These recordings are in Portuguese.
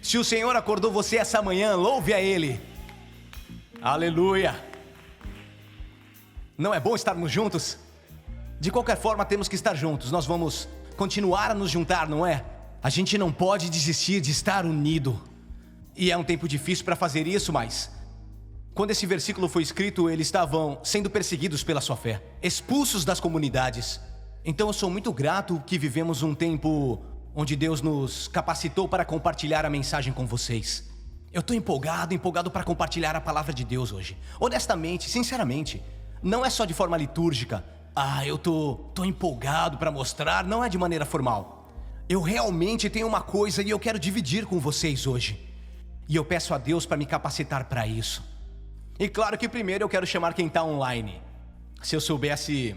Se o Senhor acordou você essa manhã, louve a Ele. Aleluia. Não é bom estarmos juntos? De qualquer forma, temos que estar juntos. Nós vamos continuar a nos juntar, não é? A gente não pode desistir de estar unido. E é um tempo difícil para fazer isso, mas quando esse versículo foi escrito, eles estavam sendo perseguidos pela sua fé, expulsos das comunidades. Então eu sou muito grato que vivemos um tempo onde Deus nos capacitou para compartilhar a mensagem com vocês. Eu estou empolgado para compartilhar a palavra de Deus hoje. Honestamente, sinceramente, não é só de forma litúrgica. Eu tô empolgado para mostrar, não é de maneira formal. Eu realmente tenho uma coisa e eu quero dividir com vocês hoje. E eu peço a Deus para me capacitar para isso. E claro que primeiro eu quero chamar quem está online. Se eu soubesse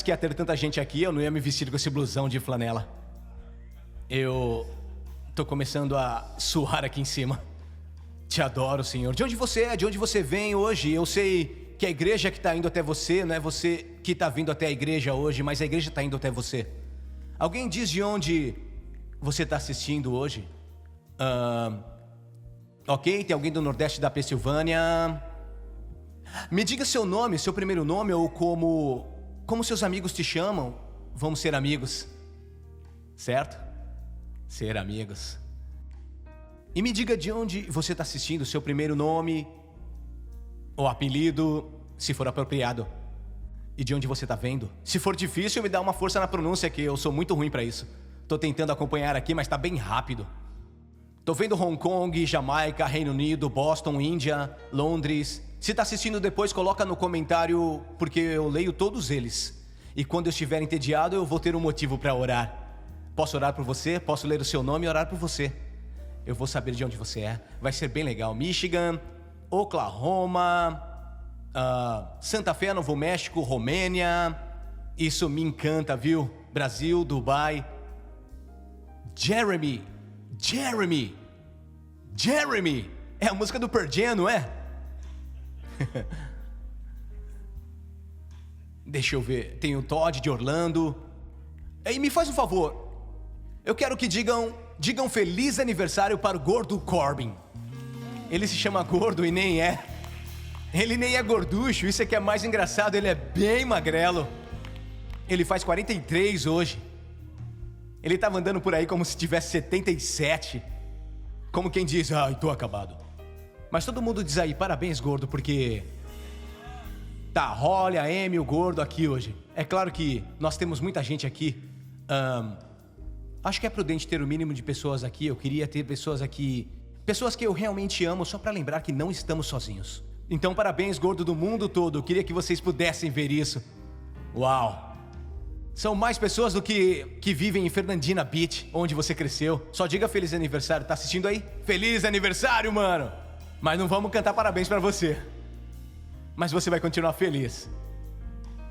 que ia ter tanta gente aqui, eu não ia me vestir com esse blusão de flanela. Eu tô começando a suar aqui em cima. Te adoro, Senhor. De onde você é? De onde você vem hoje? Eu sei que a igreja que está indo até você, não é você que está vindo até a igreja hoje, mas a igreja está indo até você. Alguém diz de onde você está assistindo hoje? Ok, tem alguém do Nordeste da Pensilvânia. Me diga seu nome, seu primeiro nome, ou como seus amigos te chamam. Vamos ser amigos, certo? Ser amigos. E me diga de onde você está assistindo, seu primeiro nome ou apelido, se for apropriado. E de onde você está vendo. Se for difícil, me dá uma força na pronúncia, que eu sou muito ruim para isso. Tô tentando acompanhar aqui, mas está bem rápido. Tô vendo Hong Kong, Jamaica, Reino Unido, Boston, Índia, Londres. Se tá assistindo depois, coloca no comentário, porque eu leio todos eles. E quando eu estiver entediado, eu vou ter um motivo para orar. Posso orar por você? Posso ler o seu nome e orar por você. Eu vou saber de onde você é. Vai ser bem legal. Michigan, Oklahoma, Santa Fé, Novo México, Romênia. Isso me encanta, viu? Brasil, Dubai. Jeremy. É a música do Pearl Jam, não é? Deixa eu ver. Tem o Todd de Orlando. E me faz um favor. Eu quero que digam feliz aniversário para o Gordo Corbin. Ele se chama Gordo e nem é. Ele nem é gorducho. Isso é que é mais engraçado. Ele é bem magrelo. Ele faz 43 hoje. Ele estava andando por aí como se tivesse 77. Como quem diz, tô acabado. Mas todo mundo diz aí, parabéns, gordo, porque tá Holly, a Amy, o gordo aqui hoje. É claro que nós temos muita gente aqui. Acho que é prudente ter o mínimo de pessoas aqui. Eu queria ter pessoas aqui, pessoas que eu realmente amo, só para lembrar que não estamos sozinhos. Então parabéns, gordo do mundo todo. Eu queria que vocês pudessem ver isso. Uau! São mais pessoas do que vivem em Fernandina Beach, onde você cresceu. Só diga feliz aniversário. Tá assistindo aí? Feliz aniversário, mano! Mas não vamos cantar parabéns pra você. Mas você vai continuar feliz.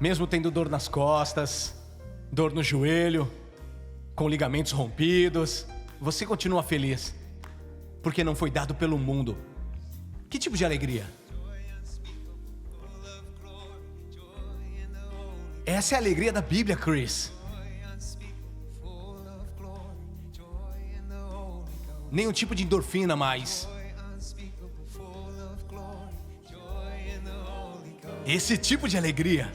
Mesmo tendo dor nas costas, dor no joelho, com ligamentos rompidos, você continua feliz. Porque não foi dado pelo mundo. Que tipo de alegria? Essa é a alegria da Bíblia, Chris. Nenhum tipo de endorfina mais. Esse tipo de alegria.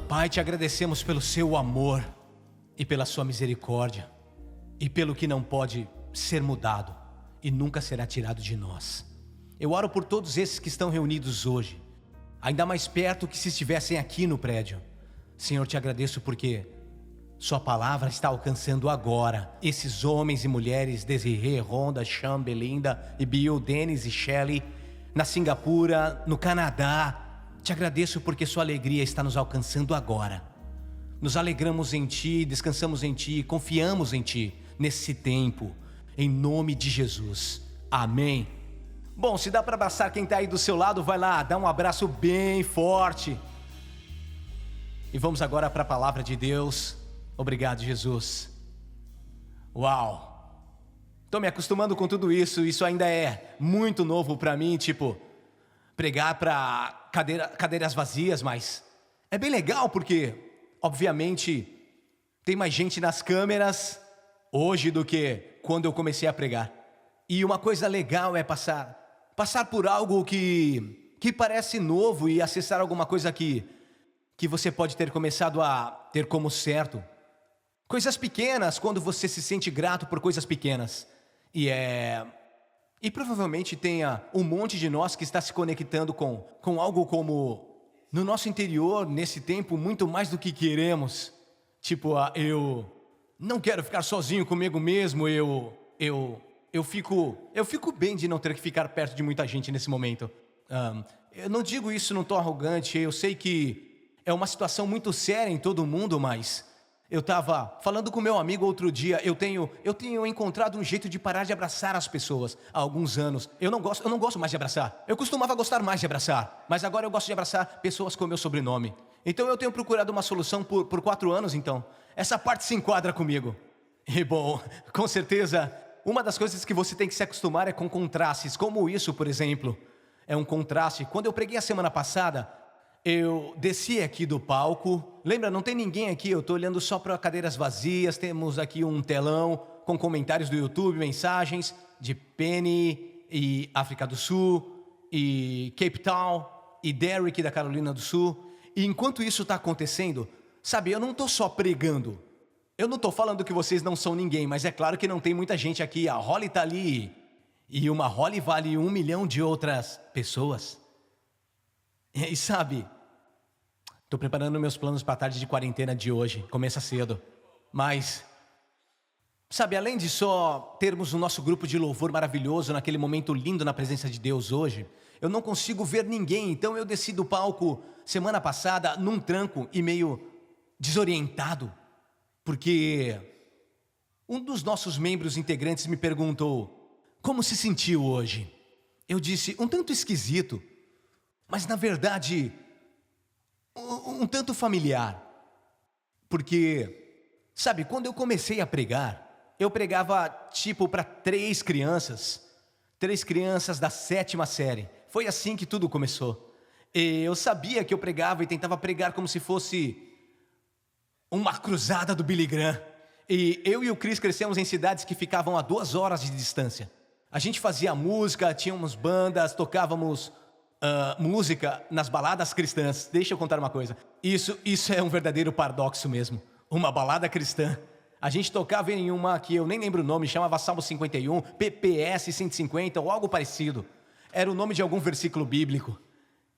Pai, te agradecemos pelo seu amor e pela sua misericórdia e pelo que não pode ser mudado e nunca será tirado de nós. Eu oro por todos esses que estão reunidos hoje, ainda mais perto que se estivessem aqui no prédio. Senhor, te agradeço porque sua palavra está alcançando agora esses homens e mulheres, Desirê, Ronda, Cham, Belinda, e Bill, Dennis e Shelley, na Singapura, no Canadá. Te agradeço porque sua alegria está nos alcançando agora. Nos alegramos em Ti, descansamos em Ti, confiamos em Ti nesse tempo, em nome de Jesus. Amém. Bom, se dá para abraçar quem está aí do seu lado, vai lá, dá um abraço bem forte. E vamos agora para a palavra de Deus. Obrigado, Jesus. Uau! Tô me acostumando com tudo isso, isso ainda é muito novo pra mim, tipo, pregar pra cadeiras vazias, mas é bem legal porque, obviamente, tem mais gente nas câmeras hoje do que quando eu comecei a pregar. E uma coisa legal é passar por algo que parece novo e acessar alguma coisa que você pode ter começado a ter como certo. Coisas pequenas, quando você se sente grato por coisas pequenas. E provavelmente tenha um monte de nós que está se conectando com algo como, no nosso interior, nesse tempo, muito mais do que queremos. Tipo, eu não quero ficar sozinho comigo mesmo, eu fico bem de não ter que ficar perto de muita gente nesse momento. Eu não digo isso num tom arrogante, eu sei que é uma situação muito séria em todo mundo, mas eu estava falando com meu amigo outro dia, eu tenho encontrado um jeito de parar de abraçar as pessoas há alguns anos. Eu não gosto mais de abraçar. Eu costumava gostar mais de abraçar, mas agora eu gosto de abraçar pessoas com meu sobrenome. Então eu tenho procurado uma solução por 4 anos, então. Essa parte se enquadra comigo. E bom, com certeza, uma das coisas que você tem que se acostumar é com contrastes, como isso, por exemplo. É um contraste. Quando eu preguei a semana passada, eu desci aqui do palco. Lembra, não tem ninguém aqui, eu estou olhando só para cadeiras vazias. Temos aqui um telão com comentários do YouTube, mensagens de Penny e África do Sul, e Cape Town, e Derek da Carolina do Sul. E enquanto isso está acontecendo, sabe, eu não estou só pregando. Eu não estou falando que vocês não são ninguém, mas é claro que não tem muita gente aqui. A Holly está ali, e uma Holly vale 1 milhão de outras pessoas. E sabe, estou preparando meus planos para a tarde de quarentena de hoje. Começa cedo. Mas, sabe, além de só termos o nosso grupo de louvor maravilhoso naquele momento lindo na presença de Deus hoje, eu não consigo ver ninguém. Então eu desci do palco semana passada num tranco e meio desorientado, porque um dos nossos membros integrantes me perguntou como se sentiu hoje. Eu disse, um tanto esquisito, mas na verdade, um tanto familiar. Porque, sabe, quando eu comecei a pregar, eu pregava tipo para 3 crianças da 7ª série. Foi assim que tudo começou. E eu sabia que eu pregava e tentava pregar como se fosse uma cruzada do Billy Graham. E eu e o Chris crescemos em cidades que ficavam a 2 horas de distância. A gente fazia música, tínhamos bandas, tocávamos música nas baladas cristãs. Deixa eu contar uma coisa. Isso é um verdadeiro paradoxo mesmo. Uma balada cristã. A gente tocava em uma que eu nem lembro o nome, chamava Salmo 51, PPS 150 ou algo parecido. Era o nome de algum versículo bíblico.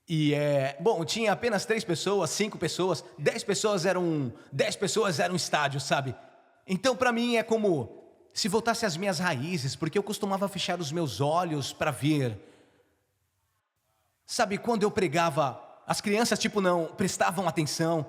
E bom, tinha apenas 3 pessoas, 5 pessoas, 10 pessoas era um estádio, sabe? Então para mim é como se voltasse às minhas raízes, porque eu costumava fechar os meus olhos para ver. Sabe, quando eu pregava, as crianças tipo não prestavam atenção,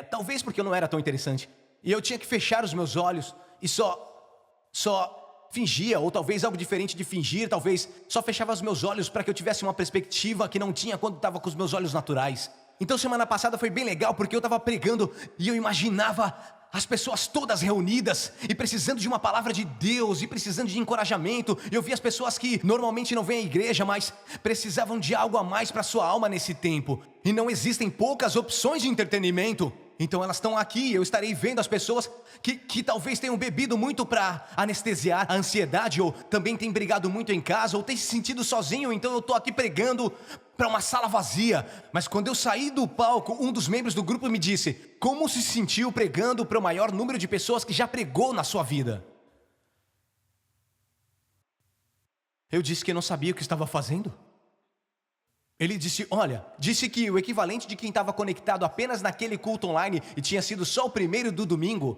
talvez porque eu não era tão interessante. E eu tinha que fechar os meus olhos e só fingia, ou talvez algo diferente de fingir, talvez só fechava os meus olhos para que eu tivesse uma perspectiva que não tinha quando estava com os meus olhos naturais. Então semana passada foi bem legal porque eu estava pregando e eu imaginava as pessoas todas reunidas e precisando de uma palavra de Deus e precisando de encorajamento. Eu vi as pessoas que normalmente não vêm à igreja, mas precisavam de algo a mais para sua alma nesse tempo. E não existem poucas opções de entretenimento. Então elas estão aqui, eu estarei vendo as pessoas que talvez tenham bebido muito para anestesiar a ansiedade, ou também têm brigado muito em casa, ou têm se sentido sozinho, então eu estou aqui pregando para uma sala vazia. Mas quando eu saí do palco, um dos membros do grupo me disse, como se sentiu pregando para o maior número de pessoas que já pregou na sua vida? Eu disse que eu não sabia o que estava fazendo. Ele disse, olha, disse que o equivalente de quem estava conectado apenas naquele culto online e tinha sido só o primeiro do domingo,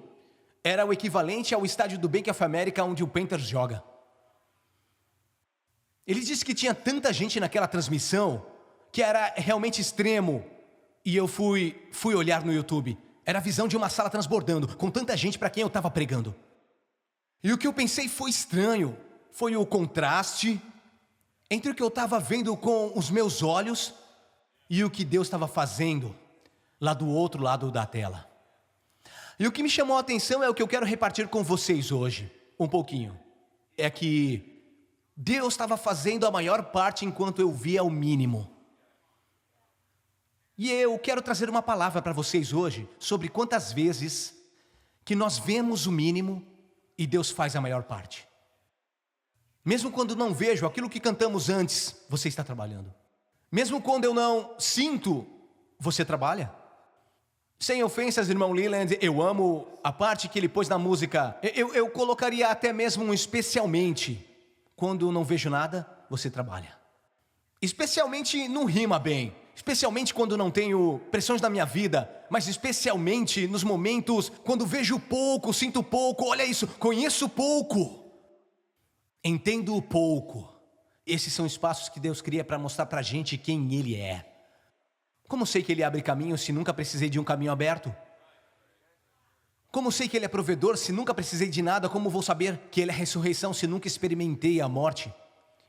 era o equivalente ao estádio do Bank of America onde o Panthers joga. Ele disse que tinha tanta gente naquela transmissão que era realmente extremo. E eu fui olhar no YouTube. Era a visão de uma sala transbordando, com tanta gente para quem eu estava pregando. E o que eu pensei foi estranho. Foi o contraste entre o que eu estava vendo com os meus olhos e o que Deus estava fazendo lá do outro lado da tela. E o que me chamou a atenção é o que eu quero repartir com vocês hoje. um pouquinho. É que Deus estava fazendo a maior parte enquanto eu via o mínimo. E eu quero trazer uma palavra para vocês hoje sobre quantas vezes que nós vemos o mínimo e Deus faz a maior parte. Mesmo quando não vejo aquilo que cantamos antes, você está trabalhando. Mesmo quando eu não sinto, você trabalha. Sem ofensas, irmão Leland, eu amo a parte que ele pôs na música. Eu colocaria até mesmo um especialmente. Quando não vejo nada, você trabalha. Especialmente não rima bem. Especialmente quando não tenho pressões na minha vida. Mas especialmente nos momentos quando vejo pouco, sinto pouco. Olha isso, conheço pouco. Entendo pouco. Esses são espaços que Deus cria para mostrar para a gente quem Ele é. Como sei que Ele abre caminho se nunca precisei de um caminho aberto? Como sei que Ele é provedor se nunca precisei de nada? Como vou saber que Ele é ressurreição se nunca experimentei a morte?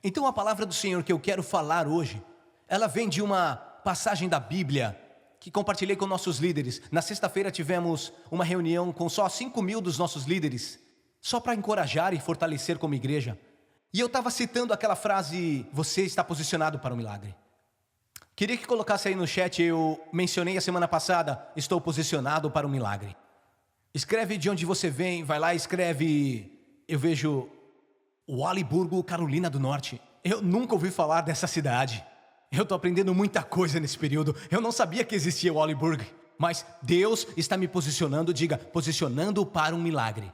Então a palavra do Senhor que eu quero falar hoje, ela vem de uma passagem da Bíblia que compartilhei com nossos líderes. Na sexta-feira tivemos uma reunião com só 5.000 dos nossos líderes, só para encorajar e fortalecer como igreja. E eu estava citando aquela frase, você está posicionado para o milagre. Queria que colocasse aí no chat, eu mencionei a semana passada, estou posicionado para o milagre. Escreve de onde você vem, vai lá e escreve, eu vejo Waliburgo, Carolina do Norte. Eu nunca ouvi falar dessa cidade. Eu estou aprendendo muita coisa nesse período. Eu não sabia que existia Waliburgo. Mas Deus está me posicionando, diga, posicionando para um milagre.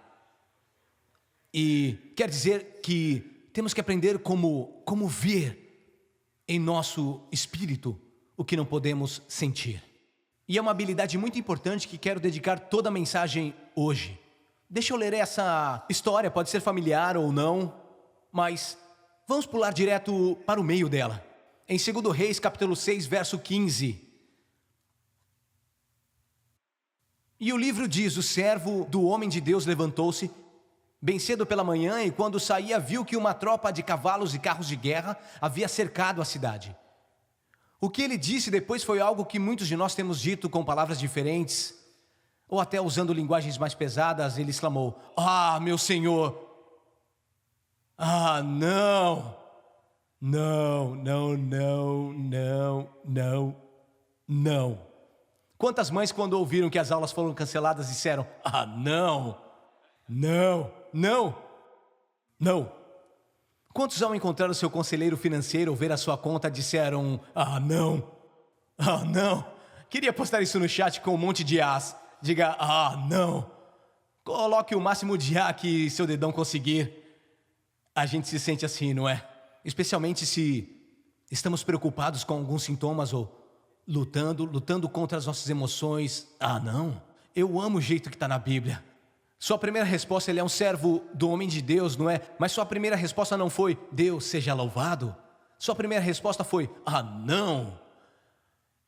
E quer dizer que temos que aprender como ver em nosso espírito o que não podemos sentir. E é uma habilidade muito importante que quero dedicar toda a mensagem hoje. Deixa eu ler essa história, pode ser familiar ou não, mas vamos pular direto para o meio dela. Em 2 Reis, capítulo 6, verso 15. E o livro diz, o servo do homem de Deus levantou-se bem cedo pela manhã, e quando saía viu que uma tropa de cavalos e carros de guerra havia cercado a cidade. O que ele disse depois foi algo que muitos de nós temos dito com palavras diferentes, ou até usando linguagens mais pesadas. Ele exclamou, meu Senhor, não, não, não, não, não, não, não. Quantas mães quando ouviram que as aulas foram canceladas disseram, não, não, não, não. Quantos ao encontrar o seu conselheiro financeiro ou ver a sua conta disseram, não, não. Queria postar isso no chat com um monte de as. Diga, não. Coloque o máximo de que seu dedão conseguir. A gente se sente assim, não é? Especialmente se estamos preocupados com alguns sintomas ou lutando contra as nossas emoções. Não. Eu amo o jeito que está na Bíblia. Sua primeira resposta, ele é um servo do homem de Deus, não é? Mas sua primeira resposta não foi, Deus seja louvado. Sua primeira resposta foi, não.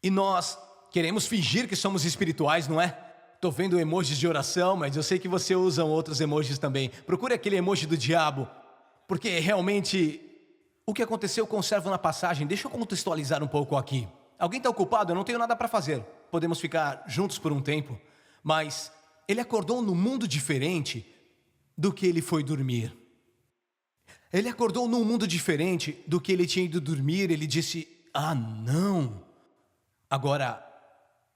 E nós queremos fingir que somos espirituais, não é? Estou vendo emojis de oração, mas eu sei que você usa outros emojis também. Procure aquele emoji do diabo, porque realmente o que aconteceu com o servo na passagem, deixa eu contextualizar um pouco aqui. Alguém está ocupado? Eu não tenho nada para fazer. Podemos ficar juntos por um tempo, mas ele acordou num mundo diferente do que ele foi dormir. Ele acordou num mundo diferente do que ele tinha ido dormir. Ele disse, não. Agora,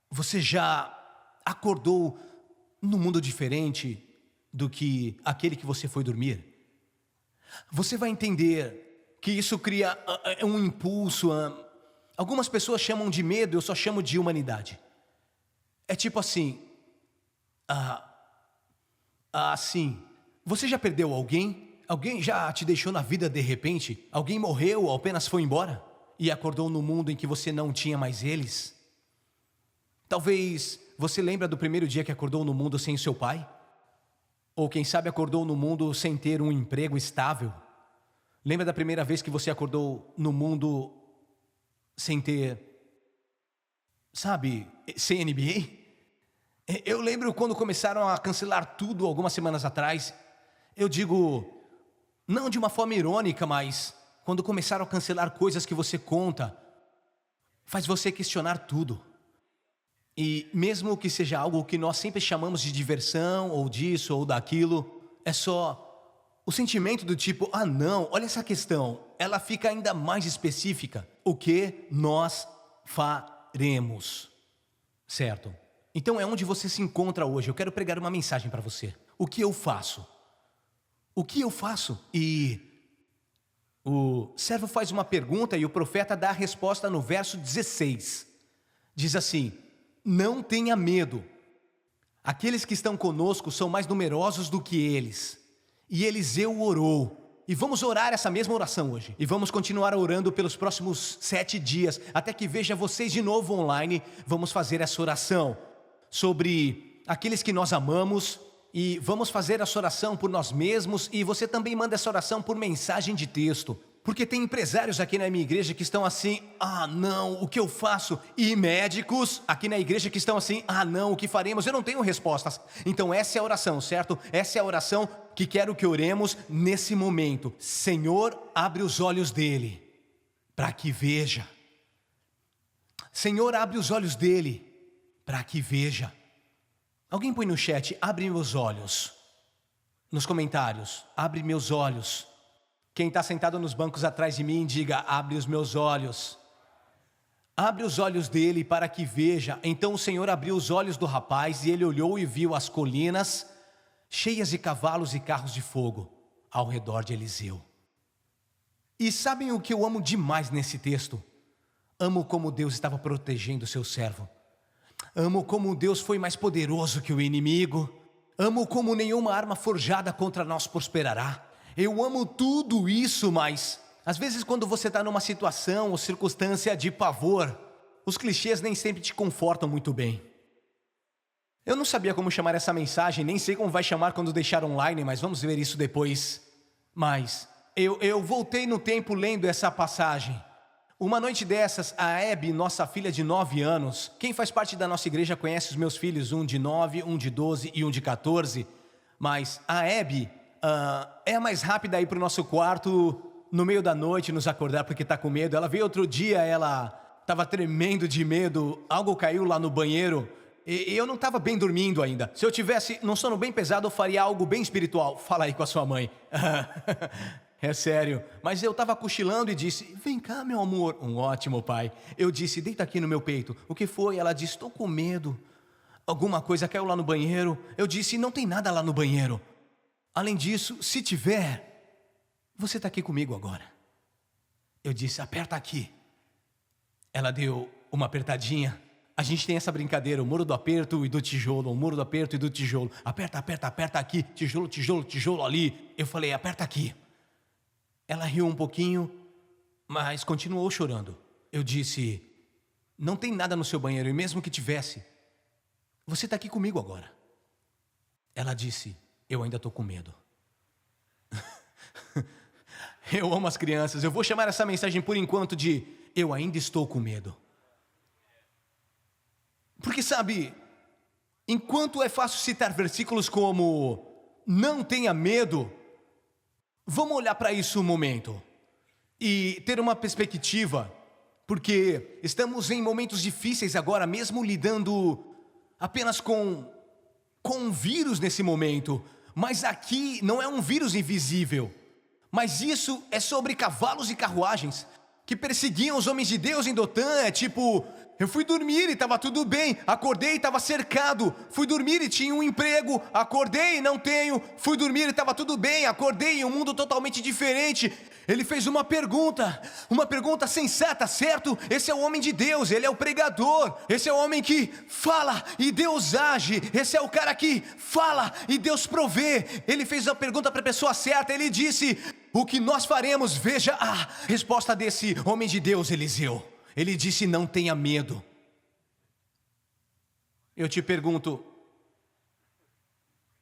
você já acordou num mundo diferente do que aquele que você foi dormir? Você vai entender que isso cria um impulso. Algumas pessoas chamam de medo, eu só chamo de humanidade. É tipo assim, sim. Você já perdeu alguém? Alguém já te deixou na vida de repente? Alguém morreu ou apenas foi embora? E acordou no mundo em que você não tinha mais eles? Talvez você lembre do primeiro dia que acordou no mundo sem seu pai? Ou quem sabe acordou no mundo sem ter um emprego estável? Lembra da primeira vez que você acordou no mundo sem ter, sem NBA? Eu lembro quando começaram a cancelar tudo algumas semanas atrás. Eu digo, não de uma forma irônica, mas quando começaram a cancelar coisas que você conta, faz você questionar tudo. E mesmo que seja algo que nós sempre chamamos de diversão, ou disso, ou daquilo, é só o sentimento do tipo, ah não, olha essa questão, ela fica ainda mais específica. O que nós faremos? Certo? Então é onde você se encontra hoje. Eu quero pregar uma mensagem para você. O que eu faço? O que eu faço? E o servo faz uma pergunta e o profeta dá a resposta no verso 16. Diz assim: não tenha medo. Aqueles que estão conosco são mais numerosos do que eles. E Eliseu orou. E vamos orar essa mesma oração hoje. E vamos continuar orando pelos próximos 7 dias, até que veja vocês de novo online. Vamos fazer essa oração sobre aqueles que nós amamos. E vamos fazer essa oração por nós mesmos. E você também manda essa oração por mensagem de texto. Porque tem empresários aqui na minha igreja que estão assim, ah não, o que eu faço? E médicos aqui na igreja que estão assim, ah não, o que faremos? Eu não tenho respostas. Então essa é a oração, certo? Essa é a oração que quero que oremos nesse momento. Senhor, abre os olhos dele, para que veja. Senhor, abre os olhos dele, para que veja. Alguém põe no chat, abre meus olhos. Nos comentários, abre meus olhos. Quem está sentado nos bancos atrás de mim, diga, abre os meus olhos. Abre os olhos dele para que veja. Então o Senhor abriu os olhos do rapaz e ele olhou e viu as colinas cheias de cavalos e carros de fogo ao redor de Eliseu. E sabem o que eu amo demais nesse texto? Amo como Deus estava protegendo o seu servo. Amo como Deus foi mais poderoso que o inimigo. Amo como nenhuma arma forjada contra nós prosperará. Eu amo tudo isso, mas às vezes quando você está numa situação ou circunstância de pavor, os clichês nem sempre te confortam muito bem. Eu não sabia como chamar essa mensagem, nem sei como vai chamar quando deixar online, mas vamos ver isso depois. Mas eu voltei no tempo lendo essa passagem. Uma noite dessas, a Abby, nossa filha de 9 anos, quem faz parte da nossa igreja conhece os meus filhos, um de 9, um de 12 e um de 14, mas a Abby é a mais rápida a ir para o nosso quarto no meio da noite, nos acordar porque está com medo. Ela veio outro dia, ela estava tremendo de medo, algo caiu lá no banheiro e eu não estava bem dormindo ainda. Se eu tivesse num sono bem pesado, eu faria algo bem espiritual. Fala aí com a sua mãe. É sério. Mas eu estava cochilando e disse, vem cá meu amor. Um ótimo pai. Eu disse, deita aqui no meu peito. O que foi? Ela disse, estou com medo. Alguma coisa caiu lá no banheiro. Eu disse, não tem nada lá no banheiro. Além disso, se tiver, você está aqui comigo agora. Eu disse, aperta aqui. Ela deu uma apertadinha. A gente tem essa brincadeira, o muro do aperto e do tijolo, o muro do aperto e do tijolo. Aperta, aperta, aperta aqui, tijolo, tijolo, tijolo ali. Eu falei, aperta aqui. Ela riu um pouquinho, mas continuou chorando. Eu disse, não tem nada no seu banheiro, e mesmo que tivesse, você está aqui comigo agora. Ela disse, eu ainda estou com medo. Eu amo as crianças. Eu vou chamar essa mensagem por enquanto de eu ainda estou com medo. Porque sabe, enquanto é fácil citar versículos como não tenha medo, vamos olhar para isso um momento e ter uma perspectiva, porque estamos em momentos difíceis agora, mesmo lidando apenas com um vírus nesse momento. Mas aqui não é um vírus invisível, mas isso é sobre cavalos e carruagens que perseguiam os homens de Deus em Dotã. É tipo, eu fui dormir e estava tudo bem, acordei e estava cercado, fui dormir e tinha um emprego, acordei e não tenho, fui dormir e estava tudo bem, acordei em um mundo totalmente diferente. Ele fez uma pergunta sensata, certo? Esse é o homem de Deus, ele é o pregador, esse é o homem que fala e Deus age, esse é o cara que fala e Deus provê. Ele fez a pergunta para a pessoa certa, ele disse, o que nós faremos? Veja a resposta desse homem de Deus, Eliseu. Ele disse, não tenha medo. Eu te pergunto,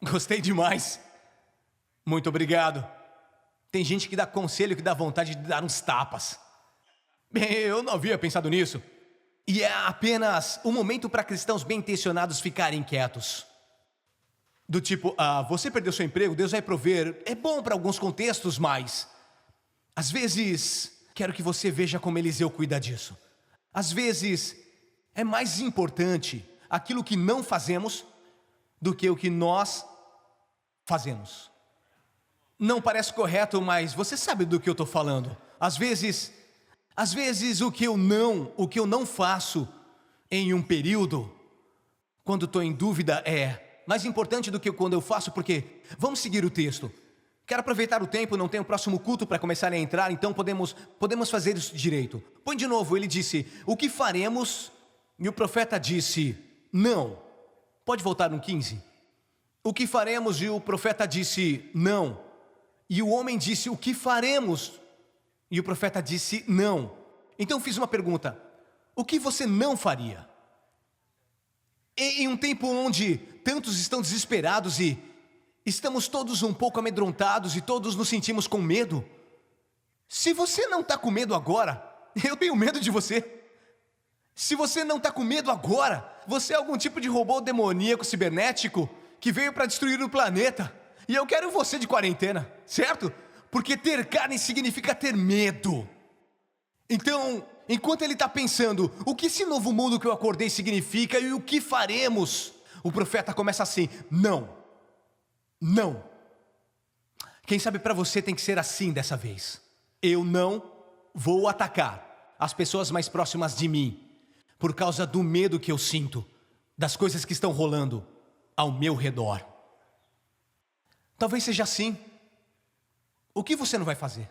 gostei demais, muito obrigado. Tem gente que dá conselho que dá vontade de dar uns tapas. Bem, eu não havia pensado nisso. E é apenas um momento para cristãos bem intencionados ficarem quietos. Do tipo, você perdeu seu emprego, Deus vai prover. É bom para alguns contextos, mas às vezes quero que você veja como Eliseu cuida disso. Às vezes é mais importante aquilo que não fazemos do que o que nós fazemos. Não parece correto, mas você sabe do que eu estou falando. Às vezes o que eu não faço em um período, quando estou em dúvida, é mais importante do que quando eu faço, porque vamos seguir o texto. Quero aproveitar o tempo, não tem o próximo culto para começar a entrar, então podemos fazer isso direito. Põe de novo, ele disse, o que faremos? E o profeta disse, não. Pode voltar no 15. O que faremos? E o profeta disse, não. E o homem disse, o que faremos? E o profeta disse, não. Então fiz uma pergunta, o que você não faria? Em um tempo onde tantos estão desesperados e estamos todos um pouco amedrontados e todos nos sentimos com medo. Se você não está com medo agora, eu tenho medo de você. Se você não está com medo agora, você é algum tipo de robô demoníaco cibernético que veio para destruir o planeta. E eu quero você de quarentena, certo? Porque ter carne significa ter medo. Então, enquanto ele está pensando, o que esse novo mundo que eu acordei significa e o que faremos? O profeta começa assim, não. Não. Quem sabe para você tem que ser assim dessa vez. Eu não vou atacar as pessoas mais próximas de mim por causa do medo que eu sinto das coisas que estão rolando ao meu redor. Talvez seja assim. O que você não vai fazer?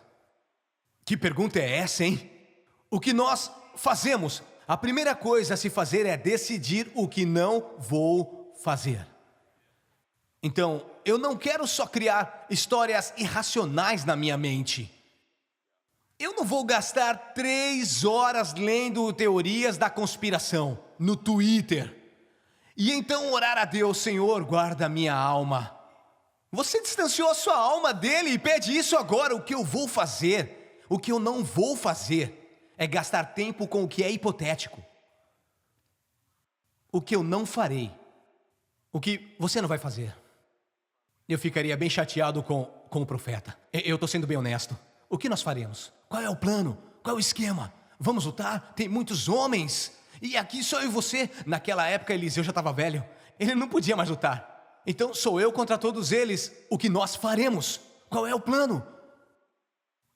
Que pergunta é essa, hein? O que nós fazemos? A primeira coisa a se fazer é decidir o que não vou fazer. Então, eu não quero só criar histórias irracionais na minha mente. Eu não vou gastar 3 horas lendo teorias da conspiração no Twitter. E então orar a Deus, Senhor, guarda a minha alma. Você distanciou a sua alma dele e pede isso agora. O que eu vou fazer, o que eu não vou fazer, é gastar tempo com o que é hipotético. O que eu não farei, o que você não vai fazer. Eu ficaria bem chateado com o profeta. Eu estou sendo bem honesto. O que nós faremos? Qual é o plano? Qual é o esquema? Vamos lutar? Tem muitos homens. E aqui só eu e você. Naquela época Eliseu já estava velho. Ele não podia mais lutar. Então sou eu contra todos eles. O que nós faremos? Qual é o plano?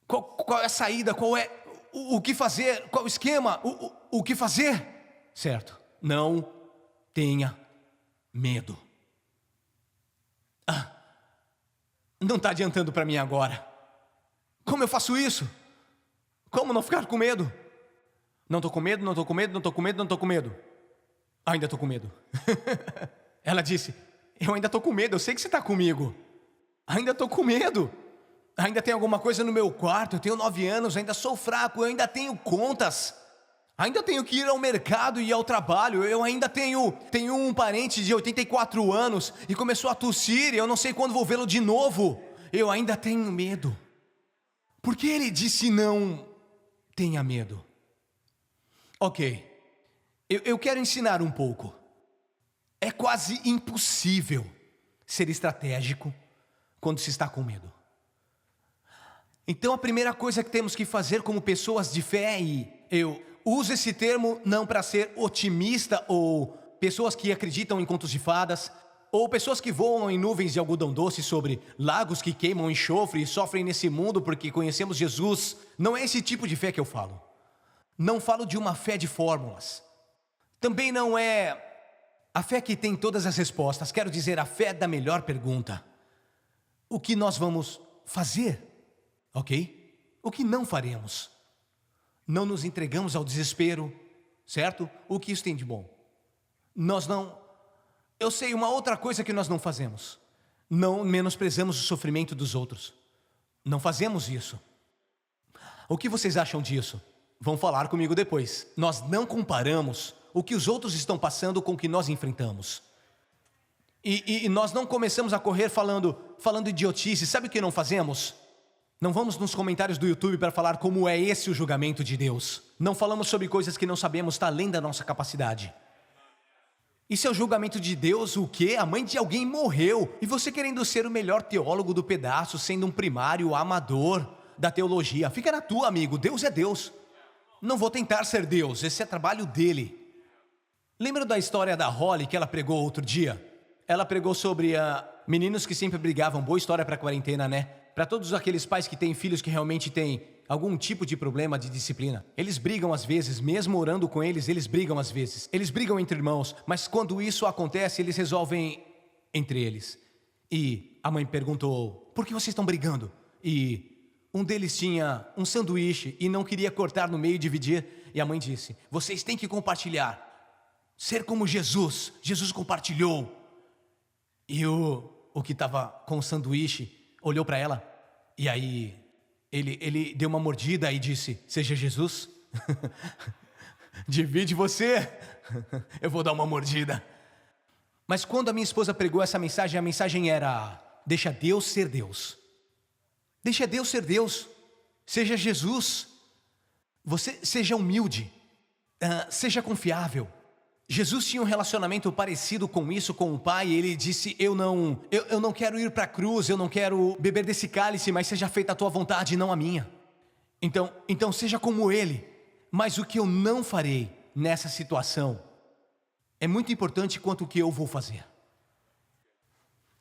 Qual é a saída? Qual é o que fazer? Qual o esquema? O que fazer? Certo. Não tenha medo. Não está adiantando para mim agora. Como eu faço isso? Como não ficar com medo? Não estou com medo, não estou com medo, não estou com medo, não estou com medo. Ainda estou com medo. Ela disse, eu ainda estou com medo, eu sei que você está comigo. Ainda estou com medo. Ainda tem alguma coisa no meu quarto, eu tenho 9 anos, ainda sou fraco, eu ainda tenho contas. Ainda tenho que ir ao mercado e ao trabalho. Eu ainda tenho um parente de 84 anos e começou a tossir e eu não sei quando vou vê-lo de novo. Eu ainda tenho medo. Por que ele disse não tenha medo? Ok, eu quero ensinar um pouco. É quase impossível ser estratégico quando se está com medo. Então a primeira coisa que temos que fazer como pessoas de fé, e eu uso esse termo não para ser otimista ou pessoas que acreditam em contos de fadas, ou pessoas que voam em nuvens de algodão doce sobre lagos que queimam enxofre e sofrem nesse mundo porque conhecemos Jesus. Não é esse tipo de fé que eu falo. Não falo de uma fé de fórmulas. Também não é a fé que tem todas as respostas. Quero dizer, a fé da melhor pergunta. O que nós vamos fazer? Ok? O que não faremos? Não nos entregamos ao desespero, certo? O que isso tem de bom? Nós não... Eu sei, uma outra coisa que nós não fazemos. Não menosprezamos o sofrimento dos outros. Não fazemos isso. O que vocês acham disso? Vão falar comigo depois. Nós não comparamos o que os outros estão passando com o que nós enfrentamos. E nós não começamos a correr falando idiotice. Sabe o que não fazemos? Não vamos nos comentários do YouTube para falar como é esse o julgamento de Deus. Não falamos sobre coisas que não sabemos, está além da nossa capacidade. Isso é o julgamento de Deus, o quê? A mãe de alguém morreu. E você querendo ser o melhor teólogo do pedaço, sendo um primário amador da teologia. Fica na tua, amigo. Deus é Deus. Não vou tentar ser Deus, esse é trabalho dele. Lembra da história da Holly que ela pregou outro dia? Ela pregou sobre meninos que sempre brigavam. Boa história para a quarentena, né? para todos aqueles pais que têm filhos que realmente têm algum tipo de problema de disciplina. Eles brigam às vezes, mesmo orando com eles, eles brigam às vezes. Eles brigam entre irmãos, mas quando isso acontece, eles resolvem entre eles. E a mãe perguntou, por que vocês estão brigando? E um deles tinha um sanduíche e não queria cortar no meio e dividir. E a mãe disse, vocês têm que compartilhar. Ser como Jesus. Jesus compartilhou. E o que estava com o sanduíche olhou para ela. E aí ele deu uma mordida e disse, seja Jesus. Divide você. Eu vou dar uma mordida. Mas quando a minha esposa pregou essa mensagem, a mensagem era, deixa Deus ser Deus. Deixa Deus ser Deus. Seja Jesus. Você seja humilde. Seja confiável. Jesus tinha um relacionamento parecido com isso com o Pai. Ele disse, eu não quero ir para a cruz, eu não quero beber desse cálice, mas seja feita a tua vontade e não a minha. Então seja como Ele. Mas o que eu não farei nessa situação é muito importante quanto o que eu vou fazer.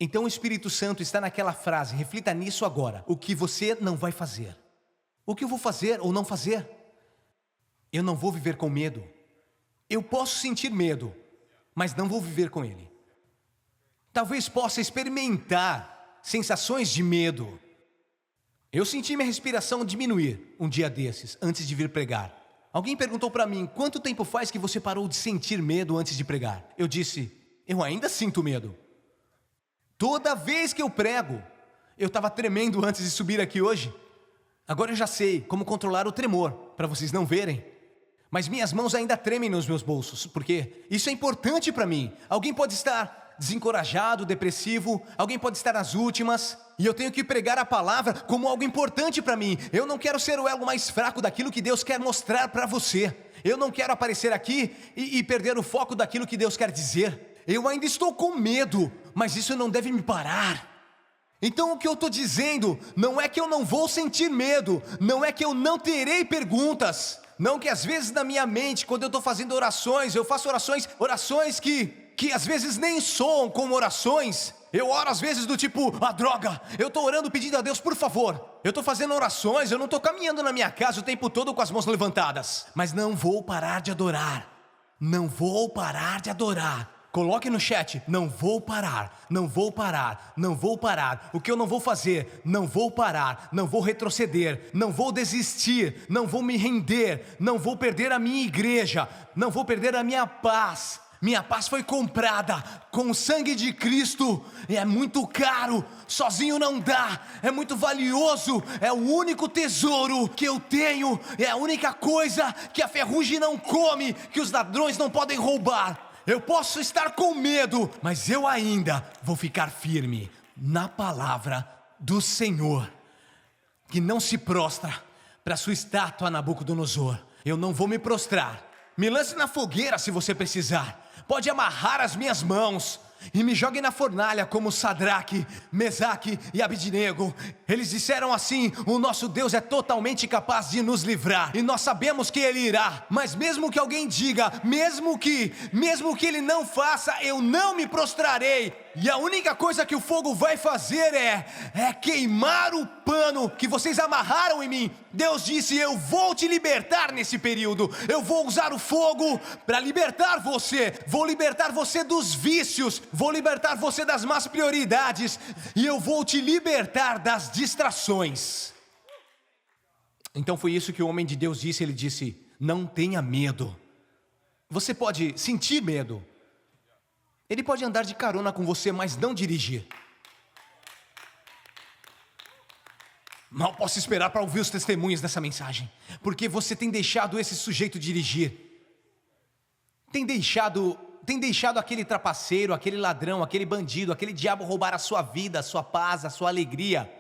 Então o Espírito Santo está naquela frase, reflita nisso agora. O que você não vai fazer. O que eu vou fazer ou não fazer? Eu não vou viver com medo. Eu posso sentir medo, mas não vou viver com ele. Talvez possa experimentar sensações de medo. Eu senti minha respiração diminuir um dia desses, antes de vir pregar. Alguém perguntou para mim, quanto tempo faz que você parou de sentir medo antes de pregar? Eu disse, eu ainda sinto medo. Toda vez que eu prego, eu estava tremendo antes de subir aqui hoje. Agora eu já sei como controlar o tremor, para vocês não verem. Mas minhas mãos ainda tremem nos meus bolsos, porque isso é importante para mim. Alguém pode estar desencorajado, depressivo, alguém pode estar nas últimas, e eu tenho que pregar a palavra como algo importante para mim. Eu não quero ser o elo mais fraco daquilo que Deus quer mostrar para você. Eu não quero aparecer aqui e perder o foco daquilo que Deus quer dizer. Eu ainda estou com medo, mas isso não deve me parar. Então o que eu estou dizendo não é que eu não vou sentir medo, não é que eu não terei perguntas. Não que às vezes na minha mente, quando eu estou fazendo orações, eu faço orações que às vezes nem soam como orações. Eu oro às vezes do tipo, droga, eu estou orando pedindo a Deus, por favor. Eu estou fazendo orações, eu não estou caminhando na minha casa o tempo todo com as mãos levantadas. Mas não vou parar de adorar. Não vou parar de adorar. Coloque no chat, não vou parar, não vou parar, não vou parar. O que eu não vou fazer, não vou parar, não vou retroceder, não vou desistir, não vou me render, não vou perder a minha igreja, não vou perder a minha paz. Minha paz foi comprada com o sangue de Cristo, e é muito caro, sozinho não dá, é muito valioso, é o único tesouro que eu tenho, é a única coisa que a ferrugem não come, que os ladrões não podem roubar. Eu posso estar com medo, mas eu ainda vou ficar firme na palavra do Senhor, que não se prostra para sua estátua, Nabucodonosor. Eu não vou me prostrar. Me lance na fogueira se você precisar. Pode amarrar as minhas mãos e me jogue na fornalha como Sadraque, Mesaque e Abidnego. Eles disseram assim, o nosso Deus é totalmente capaz de nos livrar, e nós sabemos que Ele irá. Mas mesmo que alguém diga, mesmo que Ele não faça, eu não me prostrarei. E a única coisa que o fogo vai fazer é queimar o pano que vocês amarraram em mim. Deus disse, eu vou te libertar nesse período. Eu vou usar o fogo para libertar você. Vou libertar você dos vícios. Vou libertar você das más prioridades. E eu vou te libertar das distrações. Então foi isso que o homem de Deus disse. Ele disse, não tenha medo. Você pode sentir medo. Ele pode andar de carona com você, mas não dirigir. Mal posso esperar para ouvir os testemunhos dessa mensagem, porque você tem deixado esse sujeito dirigir. Tem deixado aquele trapaceiro, aquele ladrão, aquele bandido, aquele diabo roubar a sua vida, a sua paz, a sua alegria.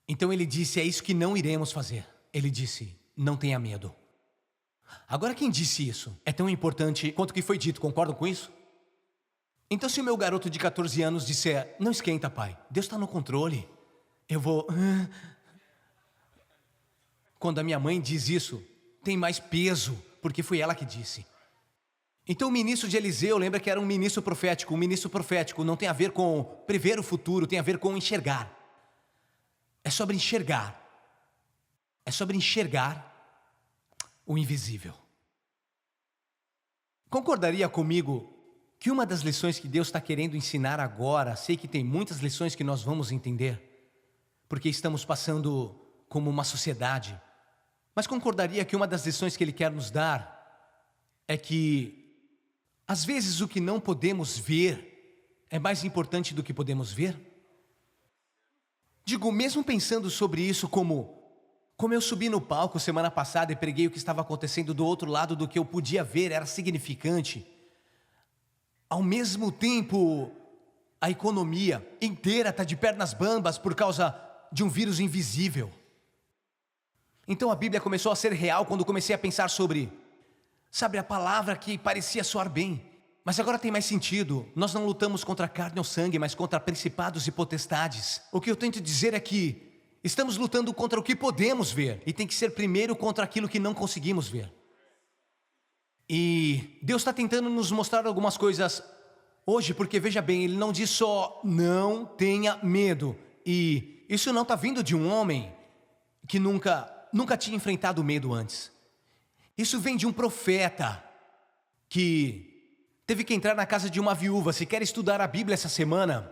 Então ele disse, é isso que não iremos fazer. Ele disse, não tenha medo. Agora quem disse isso é tão importante quanto o que foi dito, concordam com isso? Então se o meu garoto de 14 anos disser, não esquenta pai, Deus está no controle, eu vou... Quando a minha mãe diz isso, tem mais peso, porque foi ela que disse. Então o ministro de Eliseu, lembra que era um ministro profético. O ministro profético não tem a ver com prever o futuro, tem a ver com enxergar. sobre enxergar. É sobre enxergar o invisível. Concordaria comigo que uma das lições que Deus está querendo ensinar agora, sei que tem muitas lições que nós vamos entender, porque estamos passando como uma sociedade, mas concordaria que uma das lições que Ele quer nos dar é que, às vezes, o que não podemos ver é mais importante do que podemos ver? Digo, mesmo pensando sobre isso como eu subi no palco semana passada e preguei o que estava acontecendo do outro lado do que eu podia ver, era significante. Ao mesmo tempo, a economia inteira está de pernas bambas por causa de um vírus invisível. Então a Bíblia começou a ser real quando comecei a pensar sobre, sabe, a palavra que parecia soar bem, mas agora tem mais sentido. Nós não lutamos contra carne ou sangue, mas contra principados e potestades. O que eu tento dizer é que estamos lutando contra o que podemos ver, e tem que ser primeiro contra aquilo que não conseguimos ver. E Deus está tentando nos mostrar algumas coisas hoje, porque veja bem, Ele não diz só, não tenha medo. E isso não está vindo de um homem que nunca tinha enfrentado medo antes. Isso vem de um profeta que teve que entrar na casa de uma viúva. Se quer estudar a Bíblia essa semana,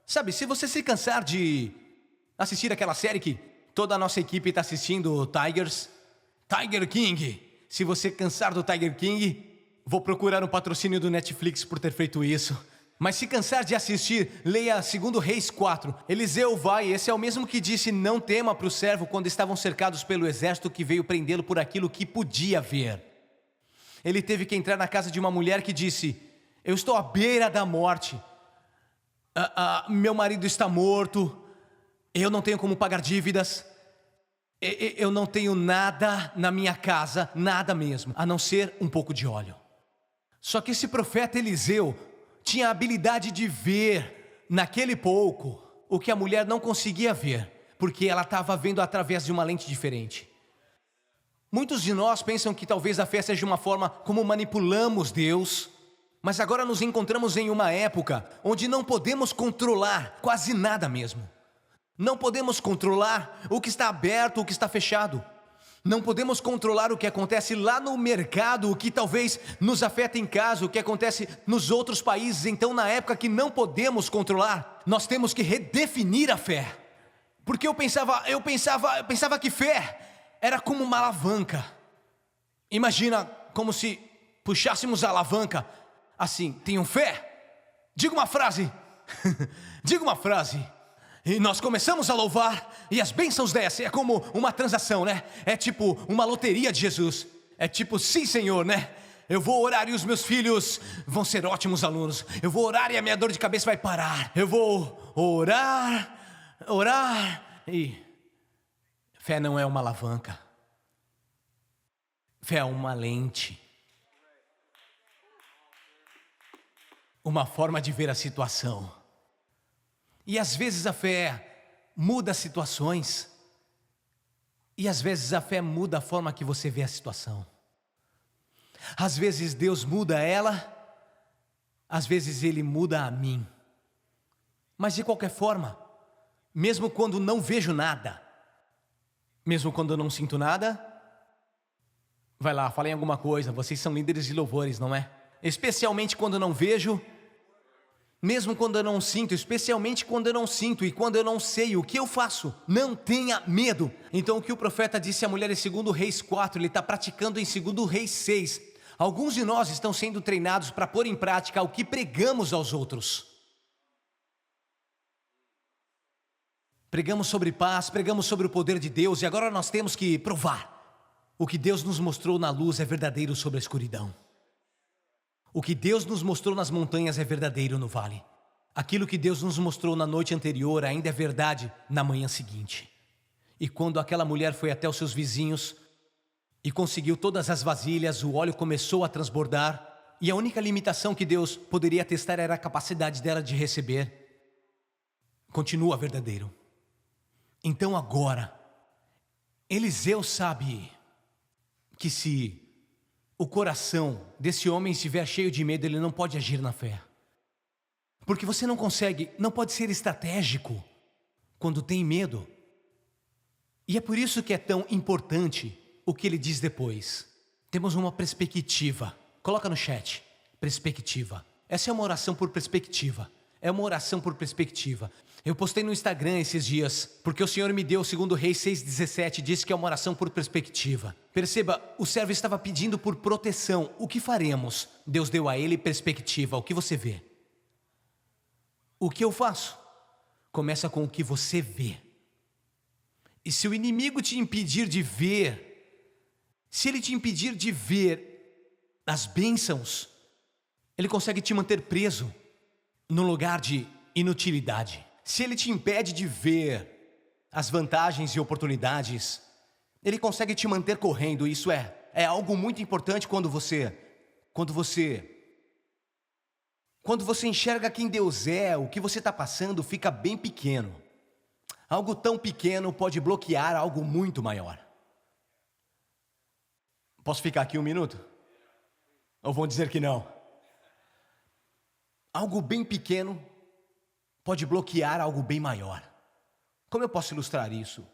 sabe, se você se cansar de assistir aquela série que toda a nossa equipe está assistindo, Tiger King. Se você cansar do Tiger King, vou procurar um patrocínio do Netflix por ter feito isso. Mas se cansar de assistir, leia 2 Reis 4. Eliseu vai, esse é o mesmo que disse não tema para o servo quando estavam cercados pelo exército que veio prendê-lo por aquilo que podia ver. Ele teve que entrar na casa de uma mulher que disse, eu estou à beira da morte. Meu marido está morto. Eu não tenho como pagar dívidas. Eu não tenho nada na minha casa, nada mesmo, a não ser um pouco de óleo. Só que esse profeta Eliseu tinha a habilidade de ver naquele pouco o que a mulher não conseguia ver, porque ela estava vendo através de uma lente diferente. Muitos de nós pensam que talvez a fé seja uma forma como manipulamos Deus, mas agora nos encontramos em uma época onde não podemos controlar quase nada mesmo. Não podemos controlar o que está aberto, o que está fechado. Não podemos controlar o que acontece lá no mercado, o que talvez nos afeta em casa, o que acontece nos outros países. Então, na época que não podemos controlar, nós temos que redefinir a fé. Porque eu pensava que fé era como uma alavanca. Imagina como se puxássemos a alavanca assim, tenham fé? Diga uma frase. Diga uma frase. E nós começamos a louvar e as bênçãos descem. É como uma transação, né? É tipo uma loteria de Jesus. É tipo, sim Senhor, né? Eu vou orar e os meus filhos vão ser ótimos alunos. Eu vou orar e a minha dor de cabeça vai parar. Eu vou orar e... Fé não é uma alavanca. Fé é uma lente. Uma forma de ver a situação. E às vezes a fé muda situações. E às vezes a fé muda a forma que você vê a situação. Às vezes Deus muda ela, às vezes Ele muda a mim. Mas de qualquer forma, mesmo quando não vejo nada, mesmo quando eu não sinto nada, vai lá, falem alguma coisa, vocês são líderes de louvores, não é? Especialmente quando eu não vejo, mesmo quando eu não sinto, especialmente quando eu não sinto e quando eu não sei o que eu faço, não tenha medo. Então o que o profeta disse à mulher em 2 Reis 4, ele está praticando em 2 Reis 6. Alguns de nós estão sendo treinados para pôr em prática o que pregamos aos outros. Pregamos sobre paz, pregamos sobre o poder de Deus e agora nós temos que provar. O que Deus nos mostrou na luz é verdadeiro sobre a escuridão. O que Deus nos mostrou nas montanhas é verdadeiro no vale. Aquilo que Deus nos mostrou na noite anterior ainda é verdade na manhã seguinte. E quando aquela mulher foi até os seus vizinhos e conseguiu todas as vasilhas, o óleo começou a transbordar e a única limitação que Deus poderia testar era a capacidade dela de receber. Continua verdadeiro. Então agora, Eliseu sabe que se o coração desse homem estiver cheio de medo, ele não pode agir na fé. Porque você não pode ser estratégico quando tem medo. E é por isso que é tão importante o que ele diz depois. Temos uma perspectiva. Coloca no chat. Perspectiva. Essa é uma oração por perspectiva. É uma oração por perspectiva. Eu postei no Instagram esses dias, porque o Senhor me deu, segundo Reis 6,17, disse que é uma oração por perspectiva. Perceba, o servo estava pedindo por proteção. O que faremos? Deus deu a ele perspectiva. O que você vê? O que eu faço? Começa com o que você vê. E se o inimigo te impedir de ver, se ele te impedir de ver as bênçãos, ele consegue te manter preso no lugar de inutilidade. Se ele te impede de ver as vantagens e oportunidades, ele consegue te manter correndo. Isso é algo muito importante quando você enxerga quem Deus é, o que você está passando fica bem pequeno. Algo tão pequeno pode bloquear algo muito maior. Posso ficar aqui um minuto? Ou vão dizer que não? Algo bem pequeno pode bloquear algo bem maior. Como eu posso ilustrar isso?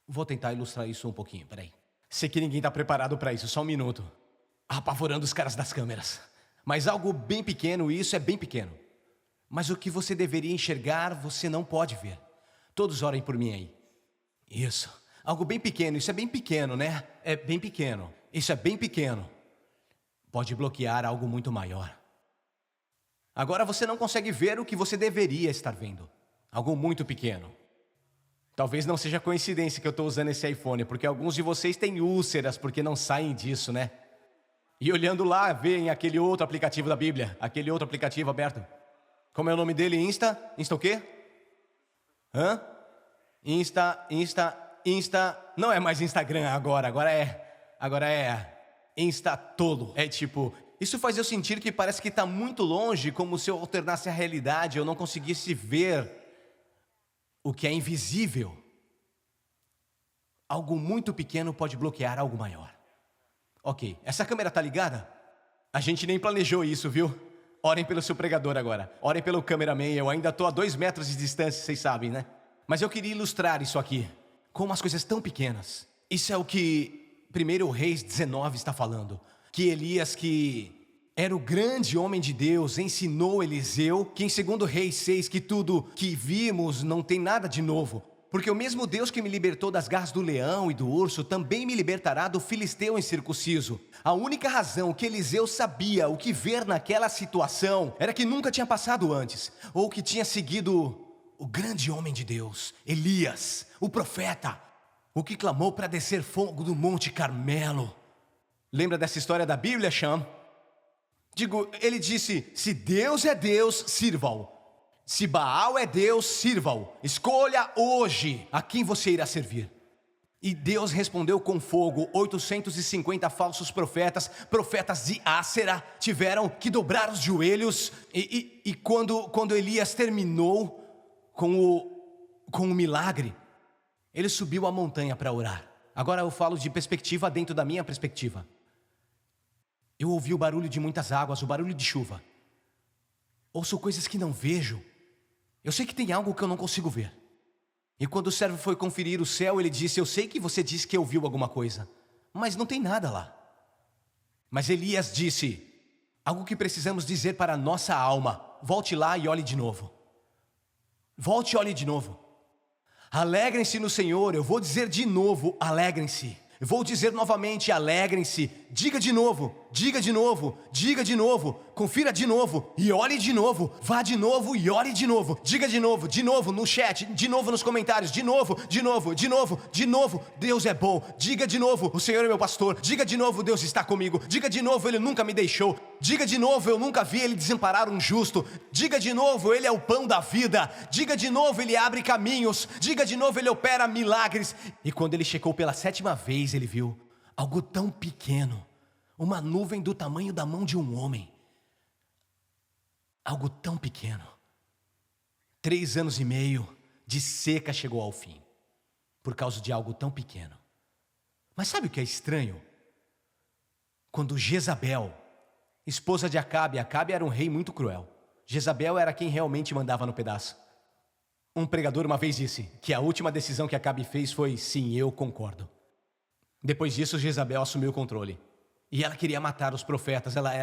Vou tentar ilustrar isso um pouquinho, peraí. Sei que ninguém está preparado para isso, só um minuto. Apavorando os caras das câmeras. Mas algo bem pequeno, isso é bem pequeno. Mas o que você deveria enxergar, você não pode ver. Todos orem por mim aí. Isso. Algo bem pequeno, isso é bem pequeno, né? É bem pequeno. Isso é bem pequeno. Pode bloquear algo muito maior. Agora você não consegue ver o que você deveria estar vendo. Algo muito pequeno. Talvez não seja coincidência que eu estou usando esse iPhone, porque alguns de vocês têm úlceras porque não saem disso, né? E olhando lá, veem aquele outro aplicativo da Bíblia, aquele outro aplicativo aberto. Como é o nome dele? Insta o quê? Insta, não é mais Instagram agora é Insta tolo. É tipo, isso faz eu sentir que parece que está muito longe, como se eu alternasse a realidade, eu não conseguisse ver o que é invisível. Algo muito pequeno pode bloquear algo maior. Ok, essa câmera tá ligada? A gente nem planejou isso, viu? Orem pelo seu pregador agora. Orem pelo cameraman, eu ainda estou a 2 metros de distância, vocês sabem, né? Mas eu queria ilustrar isso aqui, com umas coisas tão pequenas. Isso é o que 1 Reis 19 está falando. Que Elias, que era o grande homem de Deus, ensinou Eliseu, que em 2 Reis 6, que tudo que vimos não tem nada de novo. Porque o mesmo Deus que me libertou das garras do leão e do urso, também me libertará do filisteu incircunciso. A única razão que Eliseu sabia o que ver naquela situação, era que nunca tinha passado antes, ou que tinha seguido o grande homem de Deus, Elias, o profeta, o que clamou para descer fogo do Monte Carmelo. Lembra dessa história da Bíblia, Sean? Ele disse, se Deus é Deus, sirva-o. Se Baal é Deus, sirva-o. Escolha hoje a quem você irá servir. E Deus respondeu com fogo. 850 falsos profetas de Ácera, tiveram que dobrar os joelhos. E quando Elias terminou com o milagre, ele subiu a montanha para orar. Agora eu falo de perspectiva dentro da minha perspectiva. Eu ouvi o barulho de muitas águas, o barulho de chuva. Ouço coisas que não vejo. Eu sei que tem algo que eu não consigo ver. E quando o servo foi conferir o céu, ele disse, eu sei que você disse que ouviu alguma coisa, mas não tem nada lá. Mas Elias disse, algo que precisamos dizer para a nossa alma, volte lá e olhe de novo. Volte e olhe de novo. Alegrem-se no Senhor, eu vou dizer de novo, alegrem-se. Vou dizer novamente, alegrem-se. Diga de novo, diga de novo, diga de novo, confira de novo e olhe de novo. Vá de novo e olhe de novo. Diga de novo no chat, de novo nos comentários, de novo. Deus é bom. Diga de novo, o Senhor é meu pastor. Diga de novo, Deus está comigo. Diga de novo, Ele nunca me deixou. Diga de novo, eu nunca vi Ele desamparar um justo. Diga de novo, Ele é o pão da vida. Diga de novo, Ele abre caminhos. Diga de novo, Ele opera milagres. E quando ele checou pela 7ª vez, ele viu algo tão pequeno, uma nuvem do tamanho da mão de um homem. Algo tão pequeno. 3 anos e meio de seca chegou ao fim, por causa de algo tão pequeno. Mas sabe o que é estranho? Quando Jezabel, esposa de Acabe era um rei muito cruel. Jezabel era quem realmente mandava no pedaço. Um pregador uma vez disse que a última decisão que Acabe fez foi: sim, eu concordo. Depois disso, Jezabel assumiu o controle. E ela queria matar os profetas. Ela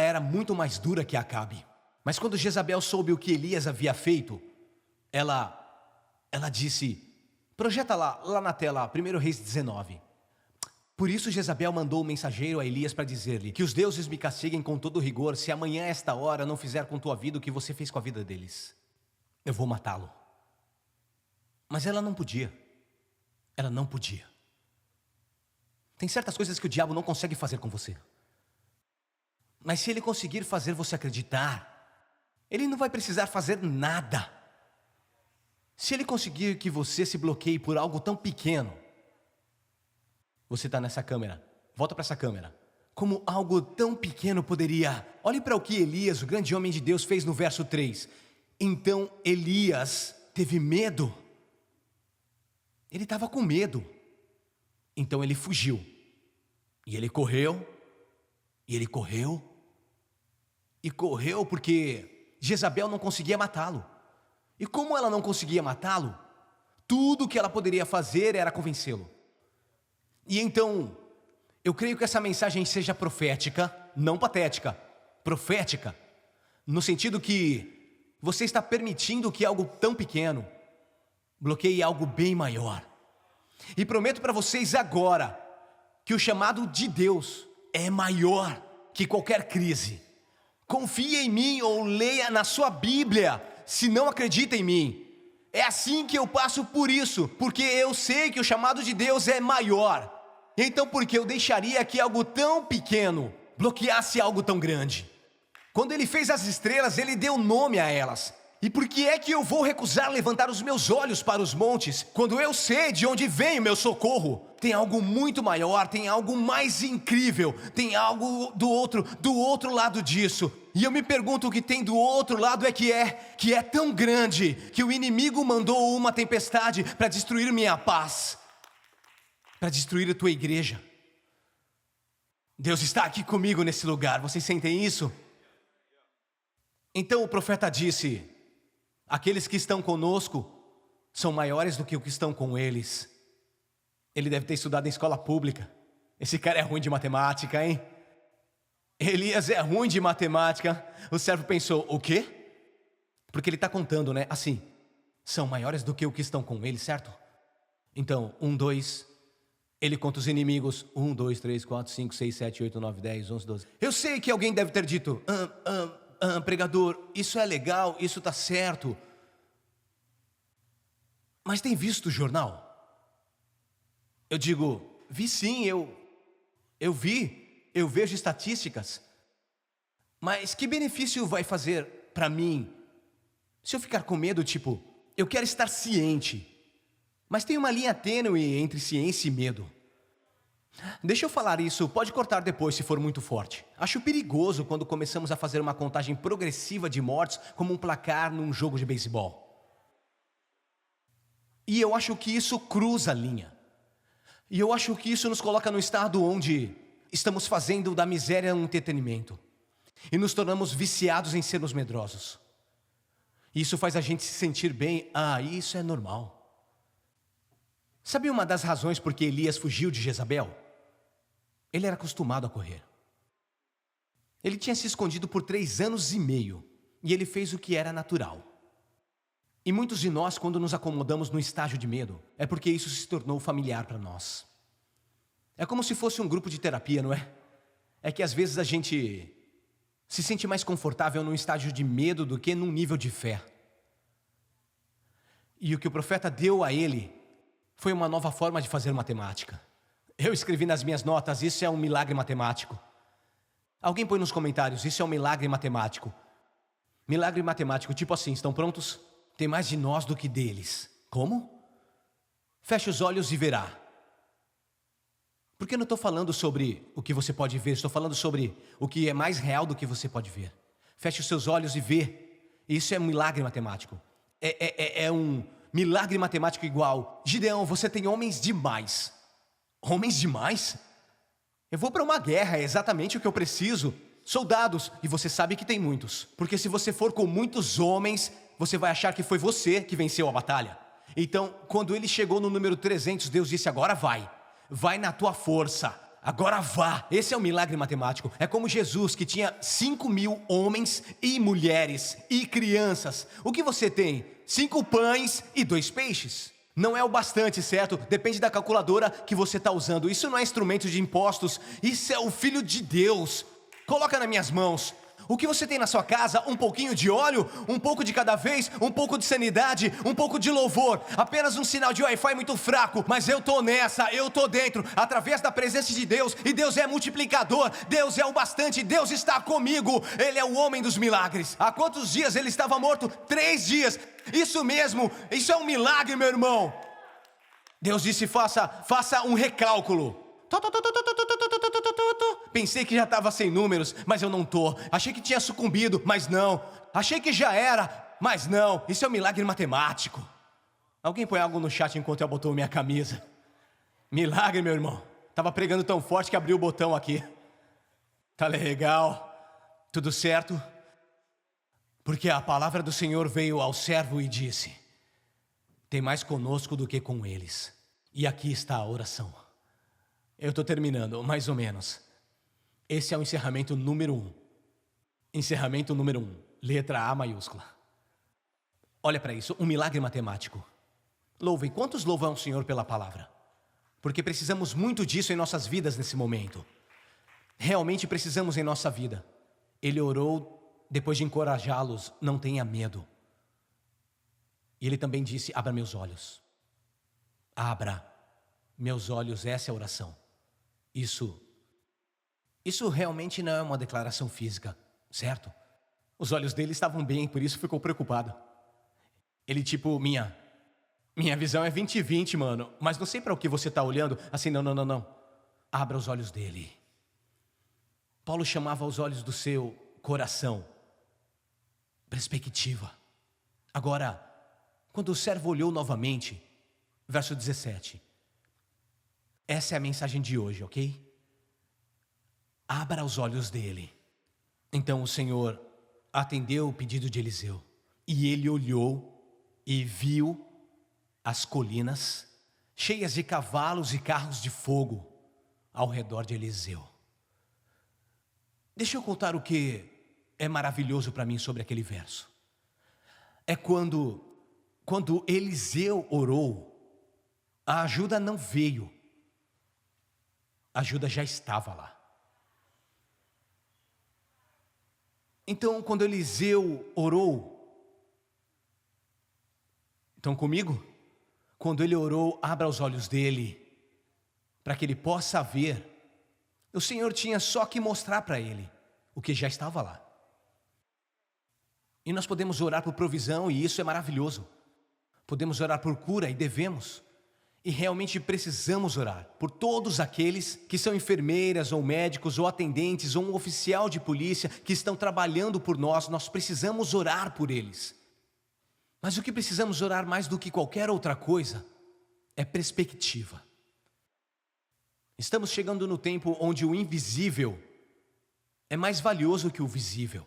era muito mais dura que Acabe. Mas quando Jezabel soube o que Elias havia feito, ela disse, projeta lá na tela, 1 Reis 19. Por isso Jezabel mandou um mensageiro a Elias para dizer-lhe: que os deuses me castiguem com todo rigor, se amanhã a esta hora não fizer com tua vida o que você fez com a vida deles. Eu vou matá-lo. Mas ela não podia. Ela não podia. Tem certas coisas que o diabo não consegue fazer com você. Mas se ele conseguir fazer você acreditar, ele não vai precisar fazer nada. Se ele conseguir que você se bloqueie por algo tão pequeno, você está nessa câmera, volta para essa câmera. Como algo tão pequeno poderia... Olhe para o que Elias, o grande homem de Deus, fez no verso 3. Então Elias teve medo. Ele estava com medo. Então ele fugiu. E ele correu. E ele correu. E correu porque Jezabel não conseguia matá-lo. E como ela não conseguia matá-lo, tudo o que ela poderia fazer era convencê-lo. E então, eu creio que essa mensagem seja profética, não patética. Profética, no sentido que você está permitindo que algo tão pequeno bloqueie algo bem maior. E prometo para vocês agora que o chamado de Deus é maior que qualquer crise. Confie em mim ou leia na sua Bíblia, se não acredita em mim. É assim que eu passo por isso, porque eu sei que o chamado de Deus é maior. Então por que eu deixaria que algo tão pequeno bloqueasse algo tão grande? Quando ele fez as estrelas, ele deu nome a elas. E por que é que eu vou recusar levantar os meus olhos para os montes, quando eu sei de onde vem o meu socorro? Tem algo muito maior, tem algo mais incrível, tem algo do outro lado disso. E eu me pergunto o que tem do outro lado que é tão grande, que o inimigo mandou uma tempestade para destruir minha paz, para destruir a tua igreja. Deus está aqui comigo nesse lugar, vocês sentem isso? Então o profeta disse: aqueles que estão conosco são maiores do que os que estão com eles. Ele deve ter estudado em escola pública. Esse cara é ruim de matemática, hein? Elias é ruim de matemática. O servo pensou: o quê? Porque ele está contando, né? Assim, são maiores do que os que estão com ele, certo? Então, 1, 2... Ele conta os inimigos: 1, 2, 3, 4, 5, 6, 7, 8, 9, 10, 11, 12. Eu sei que alguém deve ter dito: pregador, isso é legal, isso está certo. Mas tem visto o jornal? Eu digo: vi sim, eu vi, eu vejo estatísticas. Mas que benefício vai fazer para mim se eu ficar com medo? Tipo, eu quero estar ciente. Mas tem uma linha tênue entre ciência e medo. Deixa eu falar isso, pode cortar depois se for muito forte. Acho perigoso quando começamos a fazer uma contagem progressiva de mortes como um placar num jogo de beisebol. E eu acho que isso cruza a linha. E eu acho que isso nos coloca no estado onde estamos fazendo da miséria um entretenimento. E nos tornamos viciados em sermos medrosos. Isso faz a gente se sentir bem. Isso é normal. Sabe uma das razões por que Elias fugiu de Jezabel? Ele era acostumado a correr. Ele tinha se escondido por 3 anos e meio. E ele fez o que era natural. E muitos de nós, quando nos acomodamos no estágio de medo, é porque isso se tornou familiar para nós. É como se fosse um grupo de terapia, não é? É que às vezes a gente se sente mais confortável num estágio de medo do que num nível de fé. E o que o profeta deu a ele foi uma nova forma de fazer matemática. Eu escrevi nas minhas notas: isso é um milagre matemático. Alguém põe nos comentários: isso é um milagre matemático. Milagre matemático, tipo assim, estão prontos? Tem mais de nós do que deles. Como? Feche os olhos e verá. Porque eu não estou falando sobre o que você pode ver, estou falando sobre o que é mais real do que você pode ver. Feche os seus olhos e vê. Isso é um milagre matemático. É um milagre matemático igual: Gideão, você tem homens demais. Homens demais? Eu vou para uma guerra, é exatamente o que eu preciso. Soldados, e você sabe que tem muitos. Porque se você for com muitos homens, você vai achar que foi você que venceu a batalha. Então, quando ele chegou no número 300, Deus disse: agora vai. Vai na tua força. Agora vá. Esse é o milagre matemático. É como Jesus, que tinha 5.000 homens e mulheres e crianças. O que você tem? 5 pães e 2 peixes. Não é o bastante, certo? Depende da calculadora que você está usando. Isso não é instrumento de impostos. Isso é o Filho de Deus. Coloca nas minhas mãos. O que você tem na sua casa? Um pouquinho de óleo, um pouco de cada vez, um pouco de sanidade, um pouco de louvor. Apenas um sinal de Wi-Fi muito fraco, mas eu tô nessa, eu tô dentro, através da presença de Deus. E Deus é multiplicador, Deus é o bastante, Deus está comigo. Ele é o homem dos milagres. Há quantos dias ele estava morto? 3 dias. Isso mesmo, isso é um milagre, meu irmão. Deus disse: faça um recálculo. Pensei que já estava sem números, mas eu não tô. Achei que tinha sucumbido, mas não. Achei que já era, mas não. Isso é um milagre matemático. Alguém põe algo no chat enquanto eu abotou minha camisa. Milagre, meu irmão. Tava pregando tão forte que abriu o botão aqui. Tá legal. Tudo certo? Porque a palavra do Senhor veio ao servo e disse: tem mais conosco do que com eles. E aqui está a oração. Eu estou terminando, mais ou menos. Esse é o encerramento número 1. Encerramento número 1. Letra A maiúscula. Olha para isso, um milagre matemático. Louvem, quantos louvam o Senhor pela palavra? Porque precisamos muito disso em nossas vidas nesse momento. Realmente precisamos em nossa vida. Ele orou depois de encorajá-los: não tenha medo. E ele também disse: abra meus olhos. Abra meus olhos, essa é a oração. Isso realmente não é uma declaração física, certo? Os olhos dele estavam bem, por isso ficou preocupado. Ele tipo: minha visão é 20/20, mano, mas não sei para o que você está olhando. Assim, não. Abra os olhos dele. Paulo chamava os olhos do seu coração perspectiva. Agora, quando o servo olhou novamente, verso 17. Essa é a mensagem de hoje, ok? Abra os olhos dele. Então o Senhor atendeu o pedido de Eliseu. E ele olhou e viu as colinas cheias de cavalos e carros de fogo ao redor de Eliseu. Deixa eu contar o que é maravilhoso para mim sobre aquele verso. É quando Eliseu orou, a ajuda não veio. A ajuda já estava lá. Então, quando Eliseu orou, estão comigo? Quando ele orou, abra os olhos dele, para que ele possa ver. O Senhor tinha só que mostrar para ele o que já estava lá. E nós podemos orar por provisão, e isso é maravilhoso. Podemos orar por cura, e devemos. E realmente precisamos orar por todos aqueles que são enfermeiras ou médicos ou atendentes ou um oficial de polícia que estão trabalhando por nós. Nós precisamos orar por eles. Mas o que precisamos orar mais do que qualquer outra coisa é perspectiva. Estamos chegando no tempo onde o invisível é mais valioso que o visível.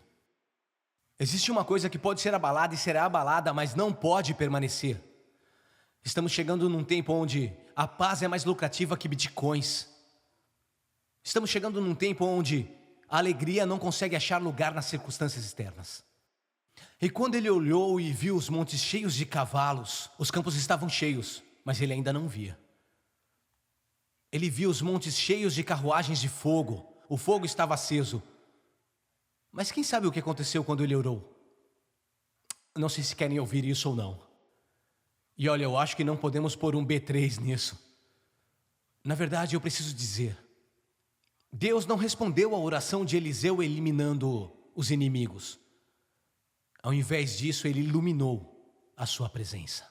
Existe uma coisa que pode ser abalada e será abalada, mas não pode permanecer. Estamos chegando num tempo onde a paz é mais lucrativa que bitcoins. Estamos chegando num tempo onde a alegria não consegue achar lugar nas circunstâncias externas. E quando ele olhou e viu os montes cheios de cavalos, os campos estavam cheios, mas ele ainda não via. Ele viu os montes cheios de carruagens de fogo, o fogo estava aceso. Mas quem sabe o que aconteceu quando ele orou? Não sei se querem ouvir isso ou não. E olha, eu acho que não podemos pôr um B3 nisso. Na verdade, eu preciso dizer, Deus não respondeu à oração de Eliseu eliminando os inimigos. Ao invés disso, ele iluminou a sua presença.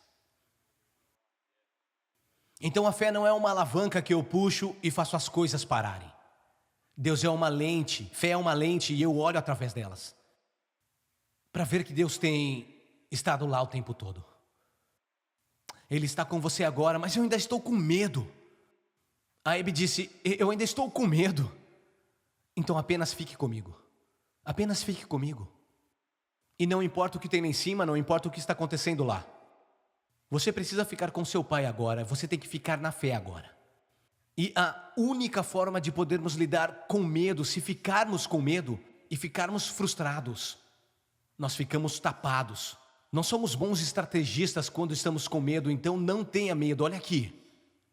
Então a fé não é uma alavanca que eu puxo e faço as coisas pararem. Deus é uma lente, fé é uma lente e eu olho através delas, para ver que Deus tem estado lá o tempo todo. Ele está com você agora, mas eu ainda estou com medo. A Hebe disse: eu ainda estou com medo. Então apenas fique comigo. Apenas fique comigo. E não importa o que tem lá em cima, não importa o que está acontecendo lá. Você precisa ficar com seu pai agora, você tem que ficar na fé agora. E a única forma de podermos lidar com medo, se ficarmos com medo e ficarmos frustrados, nós ficamos tapados. Não somos bons estrategistas quando estamos com medo, então não tenha medo. Olha aqui,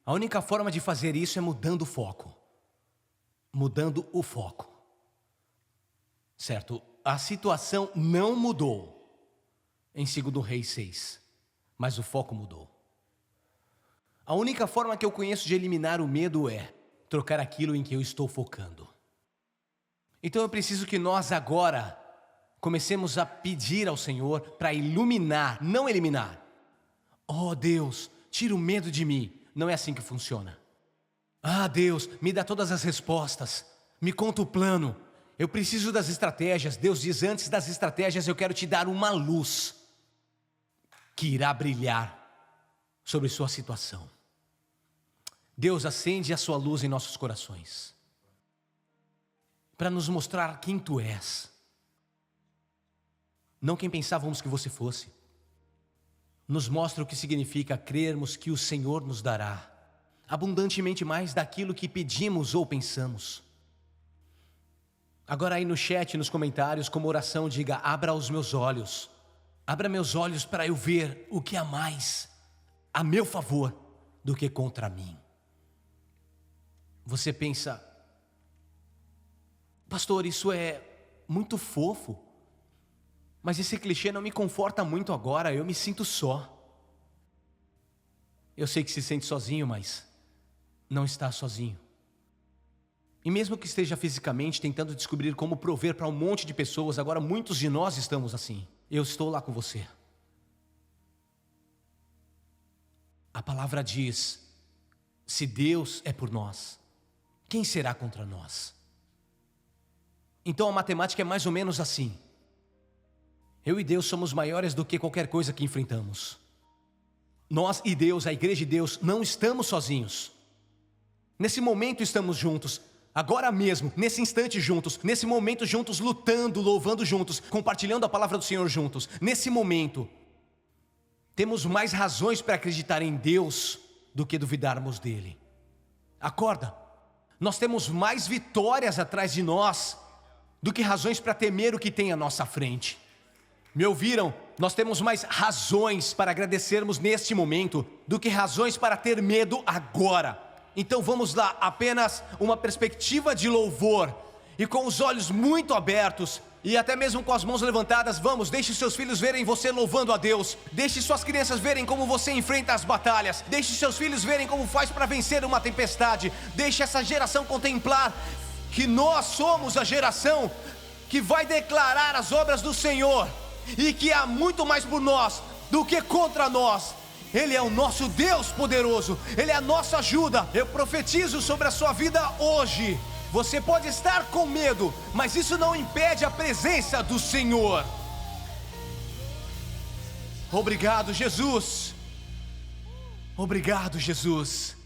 a única forma de fazer isso é mudando o foco. Mudando o foco. Certo? A situação não mudou em 2 Reis 6, mas o foco mudou. A única forma que eu conheço de eliminar o medo é trocar aquilo em que eu estou focando. Então eu preciso que nós agora comecemos a pedir ao Senhor para iluminar, não eliminar. Oh Deus, tira o medo de mim. Não é assim que funciona. Ah Deus, me dá todas as respostas, me conta o plano. Eu preciso das estratégias. Deus diz, antes das estratégias eu quero te dar uma luz que irá brilhar sobre sua situação. Deus acende a sua luz em nossos corações para nos mostrar quem tu és, não quem pensávamos que você fosse. Nos mostra o que significa crermos que o Senhor nos dará abundantemente mais daquilo que pedimos ou pensamos. Agora aí no chat, nos comentários, como oração, diga, abra os meus olhos. Abra meus olhos para eu ver o que há mais a meu favor do que contra mim. Você pensa, pastor, isso é muito fofo, mas esse clichê não me conforta muito agora, eu me sinto só. Eu sei que se sente sozinho, mas não está sozinho. E mesmo que esteja fisicamente tentando descobrir como prover para um monte de pessoas, agora muitos de nós estamos assim. Eu estou lá com você. A palavra diz, se Deus é por nós, quem será contra nós? Então a matemática é mais ou menos assim. Eu e Deus somos maiores do que qualquer coisa que enfrentamos. Nós e Deus, a igreja de Deus, não estamos sozinhos. Nesse momento estamos juntos. Agora mesmo, nesse instante juntos, nesse momento juntos, lutando, louvando juntos, compartilhando a palavra do Senhor juntos. Nesse momento, temos mais razões para acreditar em Deus do que duvidarmos dele. Acorda, nós temos mais vitórias atrás de nós do que razões para temer o que tem à nossa frente. Me ouviram? Nós temos mais razões para agradecermos neste momento do que razões para ter medo agora. Então vamos lá, apenas uma perspectiva de louvor e com os olhos muito abertos e até mesmo com as mãos levantadas, vamos, deixe seus filhos verem você louvando a Deus. Deixe suas crianças verem como você enfrenta as batalhas. Deixe seus filhos verem como faz para vencer uma tempestade. Deixe essa geração contemplar que nós somos a geração que vai declarar as obras do Senhor e que há muito mais por nós do que contra nós. Ele é o nosso Deus poderoso, Ele é a nossa ajuda. Eu profetizo sobre a sua vida hoje. Você pode estar com medo, mas isso não impede a presença do Senhor. Obrigado, Jesus. Obrigado, Jesus.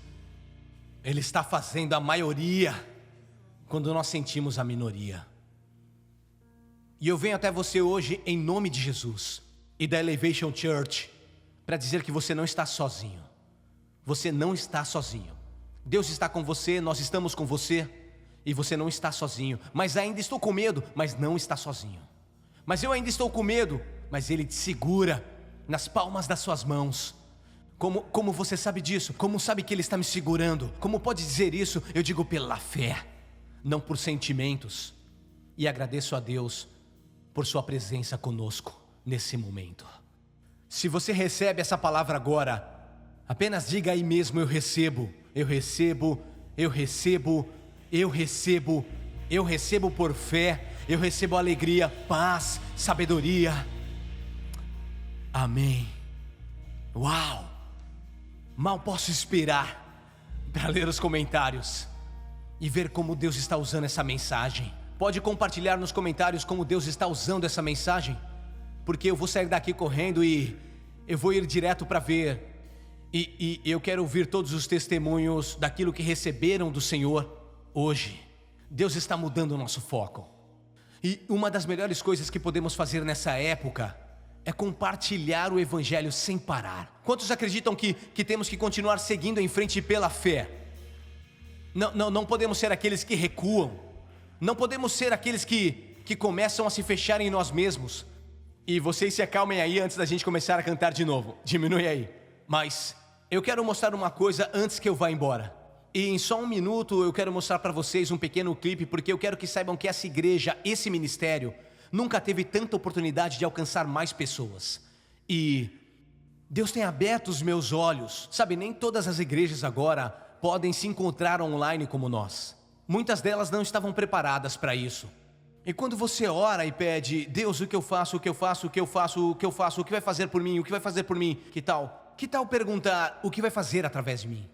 Ele está fazendo a maioria quando nós sentimos a minoria. E eu venho até você hoje em nome de Jesus e da Elevation Church para dizer que você não está sozinho. Você não está sozinho. Deus está com você, nós estamos com você e você não está sozinho. Mas ainda estou com medo, mas não está sozinho. Mas eu ainda estou com medo, mas Ele te segura nas palmas das suas mãos. Como você sabe disso? Como sabe que Ele está me segurando? Como pode dizer isso? Eu digo pela fé, não por sentimentos. E agradeço a Deus por sua presença conosco nesse momento. Se você recebe essa palavra agora, apenas diga aí mesmo, eu recebo, eu recebo, eu recebo, eu recebo, eu recebo por fé, eu recebo alegria, paz, sabedoria. Amém. Uau! Mal posso esperar para ler os comentários e ver como Deus está usando essa mensagem. Pode compartilhar nos comentários como Deus está usando essa mensagem, porque eu vou sair daqui correndo e eu vou ir direto para ver. E eu quero ouvir todos os testemunhos daquilo que receberam do Senhor hoje. Deus está mudando o nosso foco. E uma das melhores coisas que podemos fazer nessa época é compartilhar o evangelho sem parar. Quantos acreditam que temos que continuar seguindo em frente pela fé? Não podemos ser aqueles que recuam. Não podemos ser aqueles que começam a se fechar em nós mesmos. E vocês se acalmem aí antes da gente começar a cantar de novo. Diminui aí. Mas eu quero mostrar uma coisa antes que eu vá embora. E em só um minuto eu quero mostrar para vocês um pequeno clipe, porque eu quero que saibam que essa igreja, esse ministério, nunca teve tanta oportunidade de alcançar mais pessoas. E Deus tem aberto os meus olhos. Sabe, nem todas as igrejas agora podem se encontrar online como nós. Muitas delas não estavam preparadas para isso. E quando você ora e pede, Deus, o que eu faço, o que eu faço, o que eu faço, o que eu faço, o que vai fazer por mim, o que vai fazer por mim, que tal? Que tal perguntar o que vai fazer através de mim?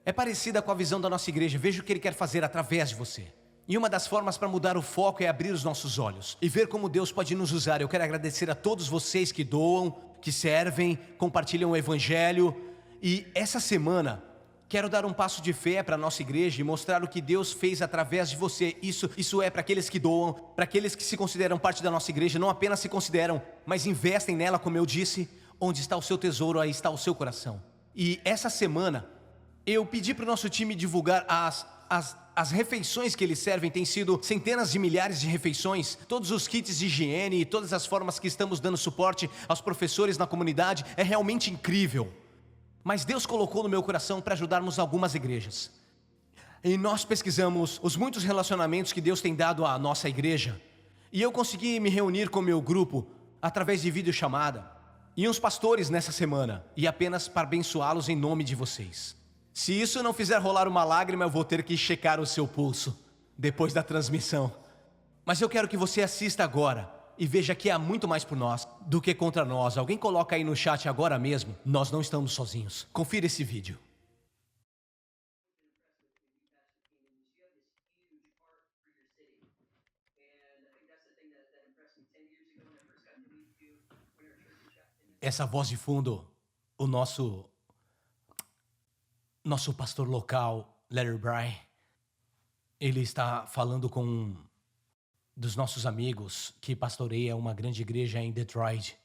É parecida com a visão da nossa igreja. Veja o que Ele quer fazer através de você. E uma das formas para mudar o foco é abrir os nossos olhos e ver como Deus pode nos usar. Eu quero agradecer a todos vocês que doam, que servem, compartilham o evangelho. E essa semana quero dar um passo de fé para a nossa igreja e mostrar o que Deus fez através de você. Isso é para aqueles que doam, para aqueles que se consideram parte da nossa igreja. Não apenas se consideram, mas investem nela, como eu disse. Onde está o seu tesouro, aí está o seu coração. E essa semana eu pedi para o nosso time divulgar as refeições que eles servem. Tem sido centenas de milhares de refeições, todos os kits de higiene e todas as formas que estamos dando suporte aos professores na comunidade. É realmente incrível. Mas Deus colocou no meu coração para ajudarmos algumas igrejas. E nós pesquisamos os muitos relacionamentos que Deus tem dado à nossa igreja. E eu consegui me reunir com o meu grupo através de videochamada e uns pastores nessa semana, e apenas para abençoá-los em nome de vocês. Se isso não fizer rolar uma lágrima, eu vou ter que checar o seu pulso depois da transmissão. Mas eu quero que você assista agora e veja que há muito mais por nós do que contra nós. Alguém coloca aí no chat agora mesmo. Nós não estamos sozinhos. Confira esse vídeo. Essa voz de fundo, o nosso pastor local, Larry Bry, ele está falando com um dos nossos amigos que pastoreia uma grande igreja em Detroit.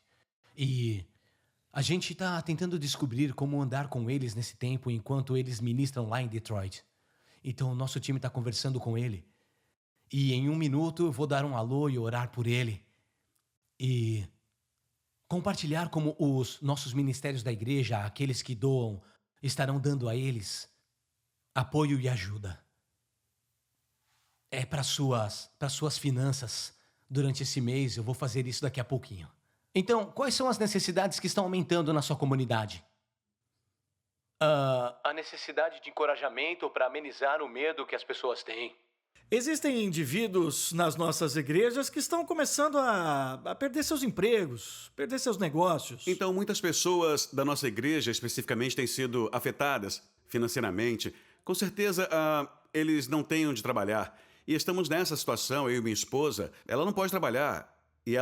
E a gente está tentando descobrir como andar com eles nesse tempo enquanto eles ministram lá em Detroit. Então o nosso time está conversando com ele. E em um minuto eu vou dar um alô e orar por ele. E compartilhar como os nossos ministérios da igreja, aqueles que doam, estarão dando a eles apoio e ajuda. É para suas finanças. Durante esse mês, eu vou fazer isso daqui a pouquinho. Então, quais são as necessidades que estão aumentando na sua comunidade? A necessidade de encorajamento para amenizar o medo que as pessoas têm. Existem indivíduos nas nossas igrejas que estão começando a perder seus empregos, perder seus negócios. Então, muitas pessoas da nossa igreja, especificamente, têm sido afetadas financeiramente. Com certeza, eles não têm onde trabalhar. E estamos nessa situação, eu e minha esposa. Ela não pode trabalhar. E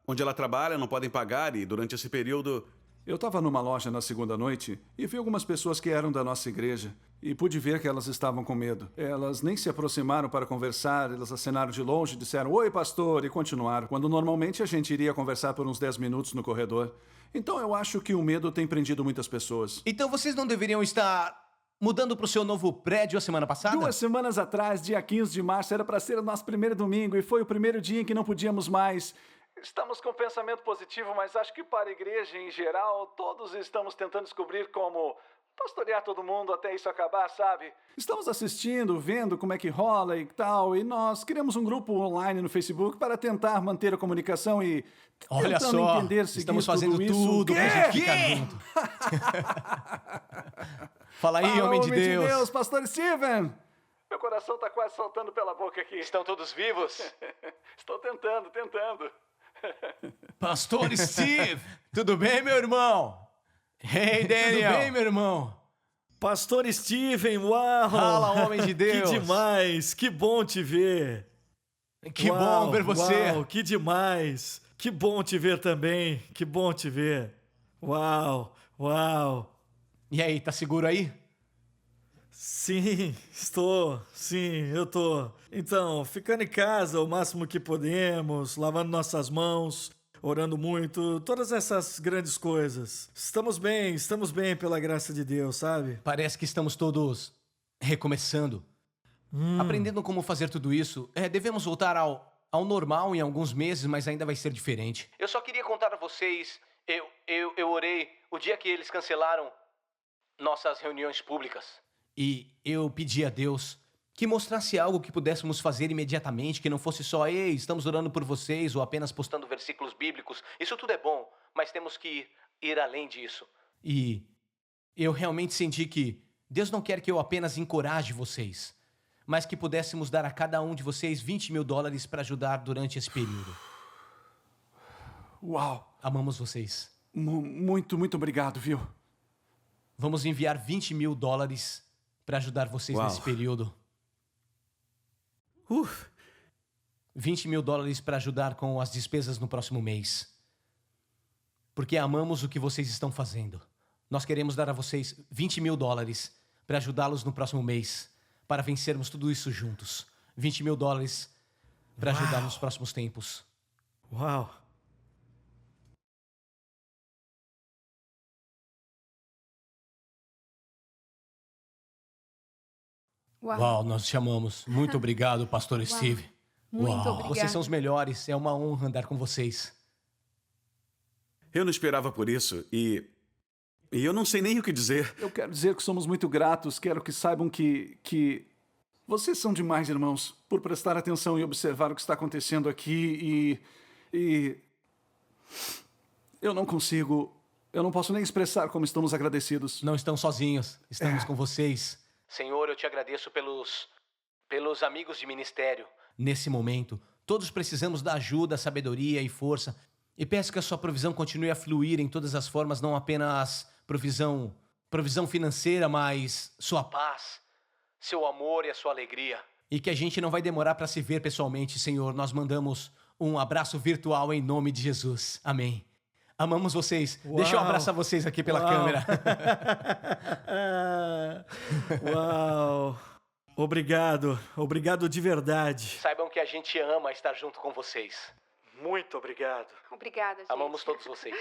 onde ela trabalha, não podem pagar. E durante esse período... Eu estava numa loja na segunda noite e vi algumas pessoas que eram da nossa igreja e pude ver que elas estavam com medo. Elas nem se aproximaram para conversar, elas acenaram de longe, disseram "Oi, pastor" e continuaram, quando normalmente a gente iria conversar por uns 10 minutos no corredor. Então eu acho que o medo tem prendido muitas pessoas. Então vocês não deveriam estar mudando para o seu novo prédio a semana passada? 2 semanas atrás, dia 15 de março, era para ser o nosso primeiro domingo e foi o primeiro dia em que não podíamos mais. Estamos com pensamento positivo, mas acho que para a igreja em geral, todos estamos tentando descobrir como pastorear todo mundo até isso acabar, sabe? Estamos assistindo, vendo como é que rola e tal, e nós criamos um grupo online no Facebook para tentar manter a comunicação e olha tentando só, entender, estamos fazendo tudo pra gente ficar junto. Fala aí, homem de Deus. Pastor Steven! Meu coração tá quase saltando pela boca aqui. Estão todos vivos? Estou tentando. Pastor Steve, tudo bem, meu irmão? Hey, Daniel. Tudo bem, meu irmão? Pastor Steven, uau! Fala, homem de Deus. Que demais, que bom te ver. Que bom ver você. Uau, que demais. Que bom te ver também, que bom te ver. Uau. E aí, tá seguro aí? Sim, estou. Sim, eu tô. Então, ficando em casa o máximo que podemos, lavando nossas mãos, orando muito, todas essas grandes coisas. Estamos bem pela graça de Deus, sabe? Parece que estamos todos recomeçando. Aprendendo como fazer tudo isso. Devemos voltar ao normal em alguns meses, mas ainda vai ser diferente. Eu só queria contar a vocês, eu orei o dia que eles cancelaram nossas reuniões públicas. E eu pedi a Deus que mostrasse algo que pudéssemos fazer imediatamente, que não fosse só, ei, estamos orando por vocês, ou apenas postando versículos bíblicos. Isso tudo é bom, mas temos que ir além disso. E eu realmente senti que Deus não quer que eu apenas encoraje vocês, mas que pudéssemos dar a cada um de vocês $20.000 para ajudar durante esse período. Uau! Amamos vocês. Muito obrigado, viu? Vamos enviar $20.000 para ajudar vocês Uau. nesse período. $20.000 para ajudar com as despesas no próximo mês. Porque amamos o que vocês estão fazendo. Nós queremos dar a vocês $20.000 para ajudá-los no próximo mês, para vencermos tudo isso juntos. $20.000 para ajudar nos próximos tempos. Uau! Uau, nós te amamos. Muito obrigado, Pastor Steve. Muito Uau, obrigada. vocês são os melhores. É uma honra andar com vocês. Eu não esperava por isso e eu não sei nem o que dizer. Eu quero dizer que somos muito gratos. Quero que saibam que vocês são demais, irmãos, por prestar atenção e observar o que está acontecendo aqui e eu não posso nem expressar como estamos agradecidos. Não estão sozinhos. Estamos com vocês. Senhor, eu te agradeço pelos amigos de ministério. Nesse momento, todos precisamos da ajuda, sabedoria e força. E peço que a sua provisão continue a fluir em todas as formas, não apenas provisão financeira, mas sua paz, seu amor e a sua alegria. E que a gente não vai demorar para se ver pessoalmente, Senhor. Nós mandamos um abraço virtual em nome de Jesus. Amém. Amamos vocês. Uau. Deixa eu abraçar vocês aqui pela Uau. câmera. Uau! Obrigado de verdade. Saibam que a gente ama estar junto com vocês. Muito obrigado. Obrigada, gente. Amamos todos vocês.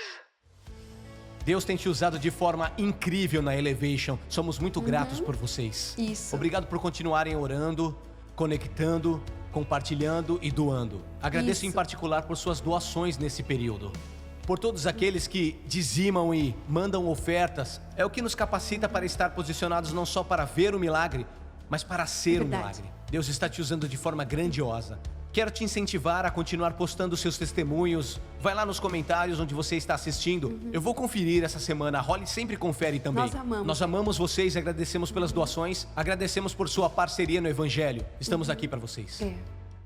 Deus tem te usado de forma incrível na Elevation. Somos muito gratos por vocês. Isso. Obrigado por continuarem orando, conectando, compartilhando e doando. Agradeço Isso. em particular por suas doações nesse período. Por todos aqueles que dizimam e mandam ofertas. É o que nos capacita para estar posicionados não só para ver o milagre, mas para ser o Verdade. milagre. Deus está te usando de forma grandiosa. Quero te incentivar a continuar postando seus testemunhos. Vai lá nos comentários onde você está assistindo. Eu vou conferir essa semana. A Holly sempre confere também. Nós amamos. Nós amamos vocês, agradecemos pelas doações, agradecemos por sua parceria no Evangelho. Estamos aqui para vocês. É.